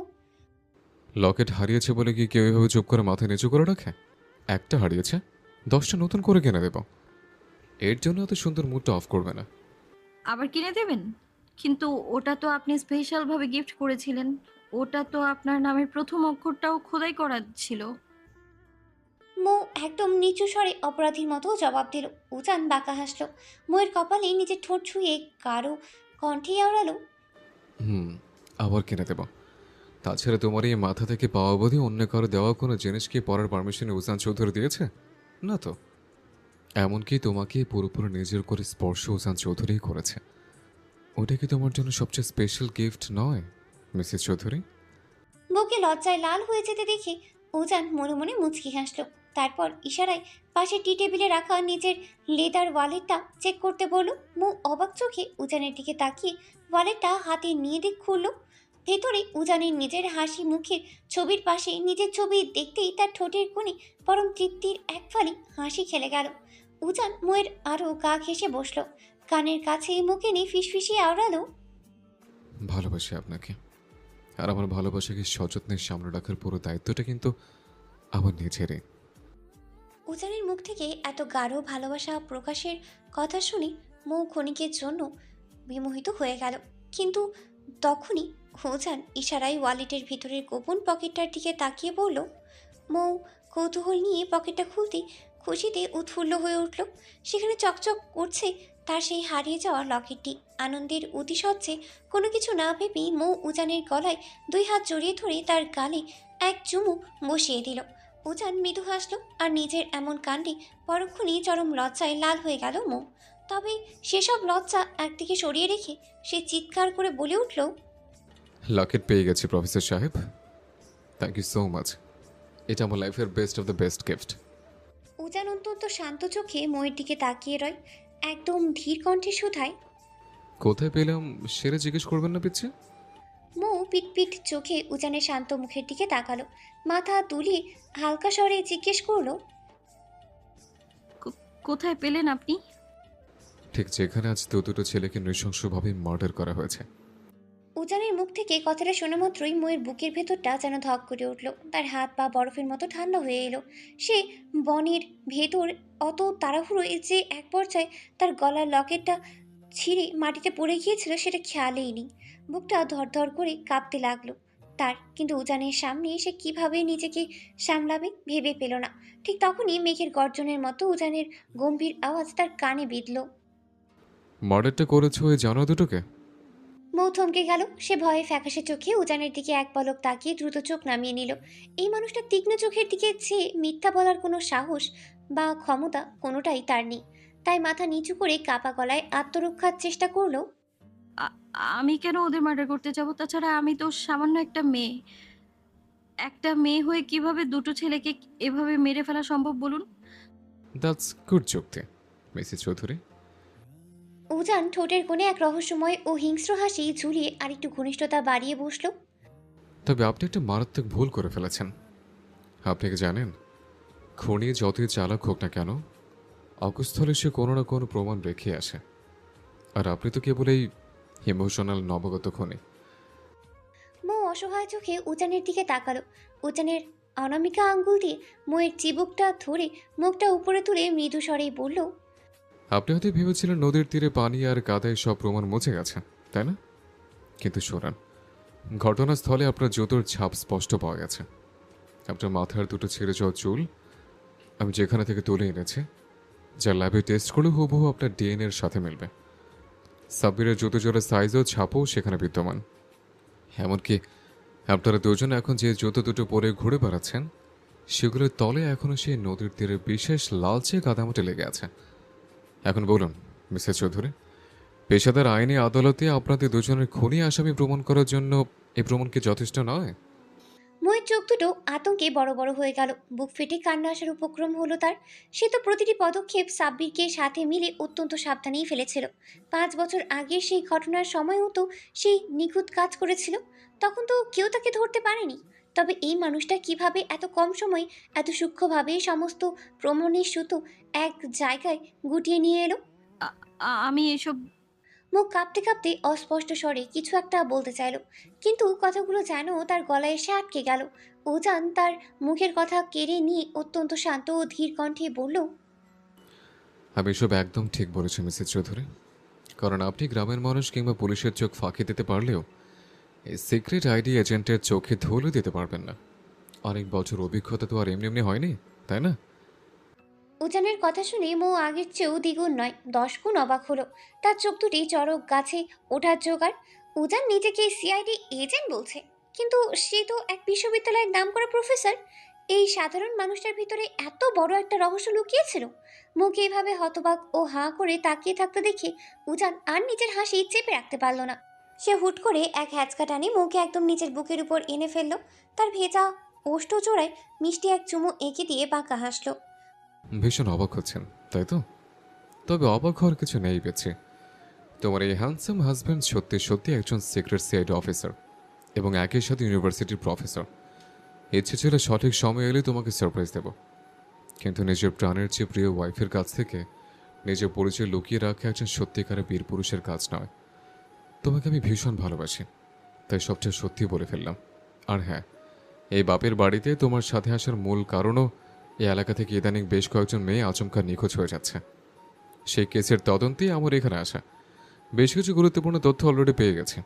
লকেট হারিয়েছে বলে কি কেউ এভাবে চুপ করে মাথা নিচু করে রাখে? একটা হারিয়েছে, 10টা নতুন করে কিনে দেব। এর জন্য এত সুন্দর মুডটা অফ করবে না। আবার কিনে দেবেন? কিন্তু ওটা তো আপনি স্পেশালভাবে গিফট করেছিলেন। ওটা তো আপনার নামের প্রথম অক্ষরটাও খোদাই করা ছিল। মৌ একদম নিচু স্বরে অপরাধীর মতো জবাব দিল। উজান বাঁকা হাসল। মৌয়ের কপালে নিজের ঠোঁট ছুঁয়ে গাঢ় কণ্ঠে আওড়ালো, আবার কিনে দেব। তাছাড়া তোমার এই মাথা থেকে পাওয়া অবধি অন্য কারো দেওয়া কোনো জিনিস কি পড়ার পারমিশনে উজান চৌধুরী দিয়েছে? না তো। এমনকি তোমাকে পুরোপুরি নিজের করে স্পর্শ উজান চৌধুরীই করেছে। ওটা কি তোমার জন্য সবচেয়ে স্পেশাল গিফট নয় মিসেস চৌধুরী? বউকে লজ্জায় লাল হয়ে যেতে দেখে উজান মনে মনে মুচকি হাসল। তারপর ইশারায় পাশে টি টেবিলে রাখা নিজের লেদার ওয়ালেটটা চেক করতে বলল। মৌ অবাক চোখে উজানের দিকে তাকিয়ে ওয়ালেটটা হাতে নিয়ে খুলল। ভেতরে উজানের নিজের হাসি মুখের ছবির পাশে নিজের ছবি দেখতেই তার ঠোঁটের কোণে পরম তৃপ্তির এক ফালি হাসি খেলে গেল। উজান মৌয়ের আরও গা ঘেঁষে বসল। কানের কাছে মুখে নিয়ে ফিসফিসিয়ে আওড়ালো, ভালোবাসি আপনাকে, আর আমার ভালোবাসাকে সযত্নের সামনে রাখার পুরো দায়িত্বটা কিন্তু আমার নিজেরই। উজানের মুখ থেকে এত গাঢ় ভালোবাসা প্রকাশের কথা শুনে মৌ ক্ষণিকের জন্য বিমোহিত হয়ে গেল। কিন্তু তখনই উজান ইশারায় ওয়ালেটের ভিতরের গোপন পকেটটার দিকে তাকিয়ে বলল। মৌ কৌতূহল নিয়ে পকেটটা খুলতে খুশিতে উৎফুল্ল হয়ে উঠল। সেখানে চকচক করছে তার সেই হারিয়ে যাওয়া লকেটটি। আনন্দের অতিশয্যে কোনো কিছু না ভেবেই মৌ উজানের গলায় 2 হাত জড়িয়ে ধরে তার গালে এক চুমু বসিয়ে দিল। উজান মৃদু হাসল, আর নিজের এমন কাণ্ডে পরক্ষণেই চরম লজ্জায় লাল হয়ে গেল মৌ। তবে সেসব লজ্জা একদিকে সরিয়ে রেখে সে চিৎকার করে বলে উঠল, লকেট পেয়ে গেছি প্রফেসর সাহেব, থ্যাংক ইউ সো মাচ। এটা আমার লাইফের best of the best gift. Ujan অত্যন্ত শান্ত চোখে মৌয়ের দিকে তাকিয়ে রয়, একদম ধীর কণ্ঠে শুধায়, কোথায় পেলাম সেটা জিজ্ঞেস করবেন না পিচ্ছে? মৌ পিট চোখে উজানের শান্ত মুখের দিকে তাকালো, মাথা তুলে হালকা স্বরে জিজ্ঞেস করলো, কোথায় পেলেন আপনি? ঠিক যেখানে আজ দুটো ছেলেকে নৃশংসভাবে মার্ডার করা হয়েছে। উজানের মুখ থেকে কথাটা শোনা মাত্রই ময়ের বুকের ভেতরটা যেন ধক করে উঠল, তার হাত পা বরফের মতো ঠান্ডা হয়ে এলো। সে বনের ভেতর অত তাড়াহুড়োয় যে এক পর্যায়ে তার গলার লকেটটা ছিঁড়ে মাটিতে পড়ে গিয়েছিল সেটা খেয়ালেই নেই। বুকটা ধরধর করে কাঁপতে লাগলো তার, কিন্তু উজানের সামনে সে কিভাবে নিজেকে সামলাবে ভেবে পেল না। ঠিক তখনই মেঘের গর্জনের মতো উজানের গম্ভীর আওয়াজ তার কানে বিঁধল। মার্ডারটা করেছো ওই জানোয়ার দুটোকে? মৌ থমকে গেল। সে ভয়ে ফ্যাকাশে চোখে উজানের দিকে এক পলক তাকিয়ে দ্রুত চোখ নামিয়ে নিল। এই মানুষটা তীক্ষ্ণ চোখের দিকে চেয়ে মিথ্যা বলার কোনো সাহস বা ক্ষমতা কোনোটাই তার নেই। তাই মাথা নিচু করে কাপা গলায় আত্মরক্ষার চেষ্টা করলো। আমি কেন ওদের মার্ডার করতে যাব? তাছাড়া আমি তো সামান্য একটা মেয়ে হয়ে কিভাবে দুটো ছেলেকে এভাবে মেরে ফেলা সম্ভব বলুন? দ্যাটস গুড যুক্তি মিসেস চৌধুরী। উজান ঠোঁটের কোণে এক রহস্যময় ও হিংস্র হাসি ঝুলিয়ে আরেকটু ঘনিষ্ঠতা বাড়িয়ে বসলো। তবে আপনি একটা মারাত্মক ভুল করে ফেলেছেন। আপনি কি জানেন, খুনি যতই চালাক হোক না কেন, অকুস্থলে সে কোনো না কোনো প্রমাণ রেখে আসে। আর আপনি তো কেবল এই ইমোশনাল নবগত খুনি। মৌ অসহায় চোখে উজানের দিকে তাকালো। উজানের অনামিকা আঙ্গুল দিয়ে ময়ের চিবুকটা ধরে মুখটা উপরে তুলে মৃদু স্বরেই বলল, আপনি হয়তো ভেবেছিলেন নদীর তীরে পানি আর কাদায় সব প্রমাণ মুছে গেছে, তাই না? কিন্তু শোনান, ঘটনাস্থলে আপনার জুতোর ছাপ স্পষ্ট পাওয়া গেছে। আপনার মাথার দুটো ছিঁড়ে যাওয়া চুল আমি যেখানে থেকে তুলে এনেছি, যা ল্যাবে টেস্ট করলে হুবহু আপনার ডিএনএর সাথে মিলবে। সাব্বিরের জুতো জোড়ার সাইজ ও ছাপও সেখানে বিদ্যমান। এমনকি আপনারা দুজন এখন যে জুতো দুটো পরে ঘুরে বেড়াচ্ছেন, সেগুলোর তলে এখনও সেই নদীর তীরে বিশেষ লালচে কাদামাটি লেগে আছে। এখন বলুন মিসেস চৌধুরী, পেশাদার আইনি আদালতে আপনাদের দুজনের খুনি আসামি প্রমাণ করার জন্য এই প্রমাণ কি যথেষ্ট নয়? ময়ের চোখ দুটো আতঙ্কে বড় বড় হয়ে গেল, বুক ফেটে কান্না আসার উপক্রম হলো তার। সে তো প্রতিটি পদক্ষেপ সাব্বিরকে সাথে মিলে অত্যন্ত সাবধানেই ফেলেছিল। 5 বছর আগের সেই ঘটনার সময়ও তো সেই নিখুঁত কাজ করেছিল, তখন তো কেউ তাকে ধরতে পারেনি। তবে এই মানুষটা কিভাবে এত কম সময় এত সূক্ষ্মভাবে সমস্ত প্রমাণের সুতো এক জায়গায় গুটিয়ে নিয়ে এলো? আমি এসব মুখ কাঁপতে কাঁপতে অস্পষ্ট স্বরে কিছু একটা বলতে চাইল, কিন্তু কথাগুলো যেন তার গলায় এসে আটকে গেল। উজান তার মুখের কথা কেড়ে নিয়ে অত্যন্ত শান্ত ও ধীর কণ্ঠে বলল, আমি এসব একদম ঠিক বলেছি মিসেস চৌধুরী, কারণ আপনি গ্রামের মানুষ কিংবা পুলিশের চোখ ফাঁকি দিতে পারলেও এই সিক্রেট আইডি এজেন্টের চোখে ধুলো দিতে পারবেন না। অনেক বছর অভিজ্ঞতা তো আর এমনি এমনি হয়নি, তাই না? উজানের কথা শুনে মৌ আগের চেয়েও দ্বিগুণ নয় 10 গুণ অবাক হলো। তার চোখ দুটি চড়ক গাছে ওঠার জোগাড়। উজান নিজেকে সিআইডি এজেন্ট বলছে, কিন্তু সে তো এক বিশ্ববিদ্যালয়ের নামকরা প্রফেসর। এই সাধারণ মানুষটার ভিতরে এত বড় একটা রহস্য লুকিয়েছিল। মুখে এভাবে হতবাক ও হাঁ করে তাকিয়ে থাকতে দেখে উজান আর নিজের হাসি চেপে রাখতে পারল না। সে হুট করে এক হ্যাচকা টানে মুখে একদম নিজের বুকের উপর এনে ফেললো। তার ভেজা ওষ্ঠ জোড়ায় মিষ্টি এক চুমু এঁকে দিয়ে বাঁকা হাসলো। ভীষণ অবাক হচ্ছেন তাই তো? তবে অবাক হওয়ার কিছু নেই বেঁচে। তোমার এই হ্যান্ডসাম হাজব্যান্ড সত্যি সত্যি একজন সিক্রেট সিআইডি অফিসার এবং একই সাথে ইউনিভার্সিটির প্রফেসর। ইচ্ছে ছিল সঠিক সময় এলে তোমাকে সারপ্রাইজ দেব, কিন্তু নিজের প্রাণের চেয়ে প্রিয় ওয়াইফের কাছ থেকে নিজের পরিচয় লুকিয়ে রাখা একজন সত্যিকারের বীর পুরুষের কাজ নয়। তোমাকে আমি ভীষণ ভালোবাসি, তাই সবটা সত্যি বলে ফেললাম। আর হ্যাঁ, এই বাপের বাড়িতে তোমার সাথে আসার মূল কারণও এই এলাকা থেকে ইদানিং বেশ কয়েকজন মেয়ে আচমকা নিখোঁজ হয়ে যাচ্ছে। সেই কেসের তদন্তেই আমার এখানে আসা। বেশ কিছু গুরুত্বপূর্ণ তথ্য অলরেডি পেয়ে গেছে,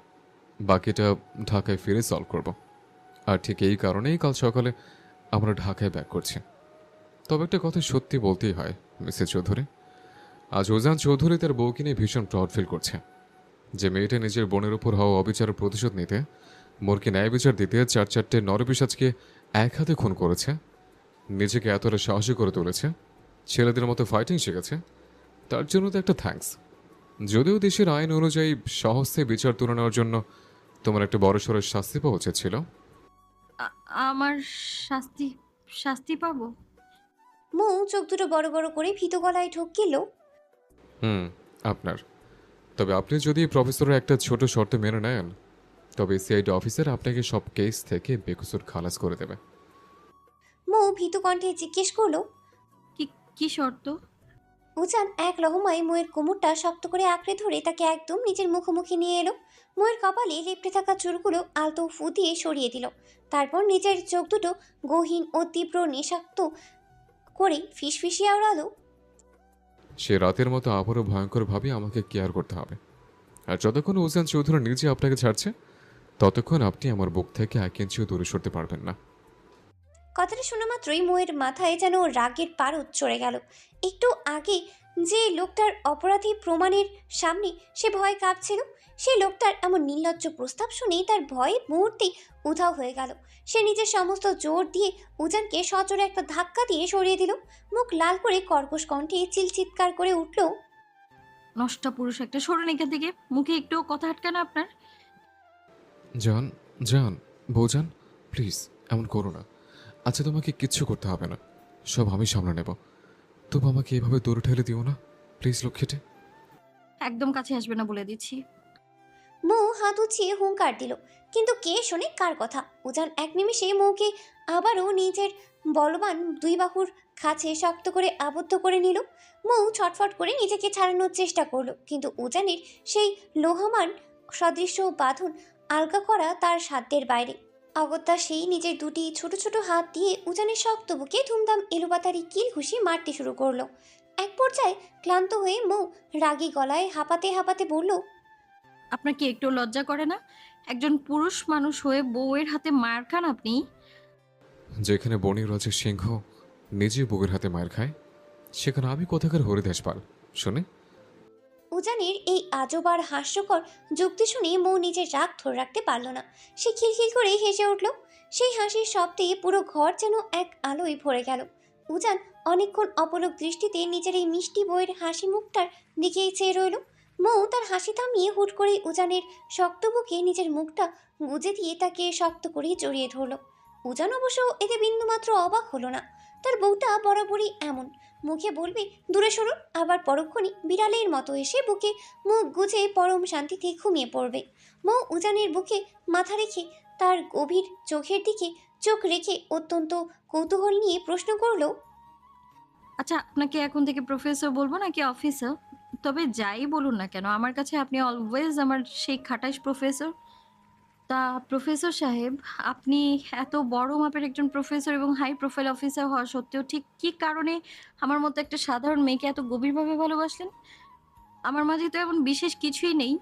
বাকিটা ঢাকায় ফিরে সলভ করব। আর ঠিক এই কারণেই কাল সকালে আমরা ঢাকায় ব্যাক করছি। তবে একটা কথা সত্যি বলতেই হয় মিসেস চৌধুরী, আজ উজান চৌধুরী তার বউকে নিয়ে ভীষণ প্রাউড ফিল করছে। যে মেয়েটা নিজের বোনের উপর হওয়া অবিচারের প্রতিশোধ নিতে, মোরকে ন্যায় বিচার দিতে 4-4টে নরপিশাচকে এক হাতে খুন করেছে, নিজেকে এতটা সাহসী করে তুলেছে, ছেলেদের মতো ফাইটিং শিখেছে, তার জন্য তো একটা থ্যাঙ্কস। যদিও দেশের আইন অনুযায়ী সহজে বিচার তুলে নেওয়ার জন্য তোমার একটা বড়সড় শাস্তি পাওয়া উচিত ছিল। আমার শাস্তি পাবো? মৌ চোখ দুটো বড় বড় করে ভীত গলায় ঢোক গেল। আপনার। তবে আপনি যদি প্রফেসরের একটা ছোট শর্ত মেনে নেন, তবে সিআইডি অফিসার আপনাকে সব কেস থেকে বেকসুর খালাস করে দেবে। মৌ ভীতু কণ্ঠে জিজ্ঞেস করলো। কি কি শর্ত? উজান এক লহমায় ময়ের কোমরটা শক্ত করে আঁকড়ে ধরে তাকে একদম নিজের মুখোমুখি নিয়ে এলো। ময়ের কপালে লেপ্টে থাকা চুলগুলো আলতো ফু দিয়ে সরিয়ে দিল। তারপর নিজের চোখ দুটো গহীন ও তীব্র নেশাক্ত করে ফিসফিসিয়ে আওড়ালো। সে রাতের মতো আবারও ভয়ঙ্করভাবে আমাকে কেয়ার করতে হবে। আর যতক্ষণ উজান চৌধুরী নিজে আপনাকে ছাড়ছে, ততক্ষণ আপনি আমার বুক থেকে 1 ইঞ্চিও দূরে সরতে পারবেন না। কথাটা শোনা মাত্রই ময়ের মাথায় যেন রাগের পারদ চড়ে গেল। একটু আগে যে লোকটার অপরাধী প্রমাণের সামনে সে ভয় কাঁপছিল, সেই লোকটার এমন নির্লজ্জ প্রস্তাব শুনেই তার ভয়ে মুহূর্তেই উধাও হয়ে গেল। সে নিজের সমস্ত জোর দিয়ে উজানকে সজোরে একটা ধাক্কা দিয়ে সরিয়ে দিল। মুখ লাল করে কর্কশ কণ্ঠে চিৎকার করে উঠল। নষ্টা পুরুষ একটা, সরুন এখান থেকে। মুখে একটু কথা আটকানো আপনার? জান জান বৌজান, প্লিজ এমন করো না। আচ্ছা, তোমাকে কিচ্ছু করতে হবে না, সব আমি সামলে নেব। তবু আমাকে এভাবে দৌড়ে ঠেলে দিও না প্লিজ, লক্ষ্মীটে। একদম কাছে আসবে না বলে দিচ্ছি। মৌ হাত উঁচিয়ে হুঙ্কার দিল, কিন্তু কে শোনে কার কথা। উজান এক নিমেষে মৌকে আবারও নিজের বলবান 2 বাহুর কাছে শক্ত করে আবদ্ধ করে নিল। মৌ ছটফট করে নিজেকে ছাড়ানোর চেষ্টা করলো, কিন্তু উজানের সেই লোহামান সদৃশ্য বাঁধন আলগা করা তার সাধ্যের বাইরে। অগত্যা সেই নিজের 2টি ছোট ছোট হাত দিয়ে উজানের শক্ত বুকে ধুমধাম এলোপাতারি কিল ঘুষি মারতে শুরু করলো। এক পর্যায়ে ক্লান্ত হয়ে মৌ রাগী গলায় হাঁপাতে হাঁপাতে বলল, আপনার কি একটু লজ্জা করে না? একজন পুরুষ মানুষ হয়ে বউয়ের হাতে মার খান আপনি? যেখানে বনের রাজের সিংহ নিজে বুকের হাতে মায়ের খায়, সেখানে আমি কোথাকার হরিদাস পাল শুনে? উজানের এই আজব আর হাস্যকর যুক্তি শুনে মৌ নিজের রাগ ধরে রাখতে পারল না। সে খিলখিল করে হেসে উঠল। সেই হাসির শব্দে পুরো ঘর যেন এক আলোয় ভরে গেল। উজান অনেকক্ষণ অপলক দৃষ্টিতে নিজের এই মিষ্টি বইয়ের হাসি মুখটার দিকেই চেয়ে রইল। মৌ তার হাসি থামিয়ে হুট করে উজানের শক্ত বুকে নিজের মুখটা গুজে দিয়ে তাকে শক্ত করে জড়িয়ে ধরল। উজান অবশ্য এতে বিন্দুমাত্র অবাক হলো না। তার বউটা বরাবরই এমন, মুখে বলবে দূরে সরুন, আবার পরক্ষণই বিড়ালের মতো এসে বুকে মুখ গুজে পরম শান্তিতে ঘুমিয়ে পড়বে। মৌ উজানের বুকে মাথা রেখে তার গভীর চোখের দিকে চোখ রেখে অত্যন্ত কৌতূহল নিয়ে প্রশ্ন করল, আচ্ছা, আপনাকে এখন থেকে প্রফেসর বলবো নাকি অফিসার? তবে যাই বলুন না কেন, আমার কাছে আপনি অলওয়েজ আমার সেই খাটাস প্রফেসর। তা প্রফেসর সাহেব, আপনি এত বড় মাপের একজন প্রফেসর এবং হাই প্রোফাইল অফিসার হওয়া সত্ত্বেও ঠিক কী কারণে আমার মতো একটা সাধারণ মেয়েকে এত গভীরভাবে ভালোবাসলেন? আমার মাঝে তো এমন বিশেষ কিছুই নেই।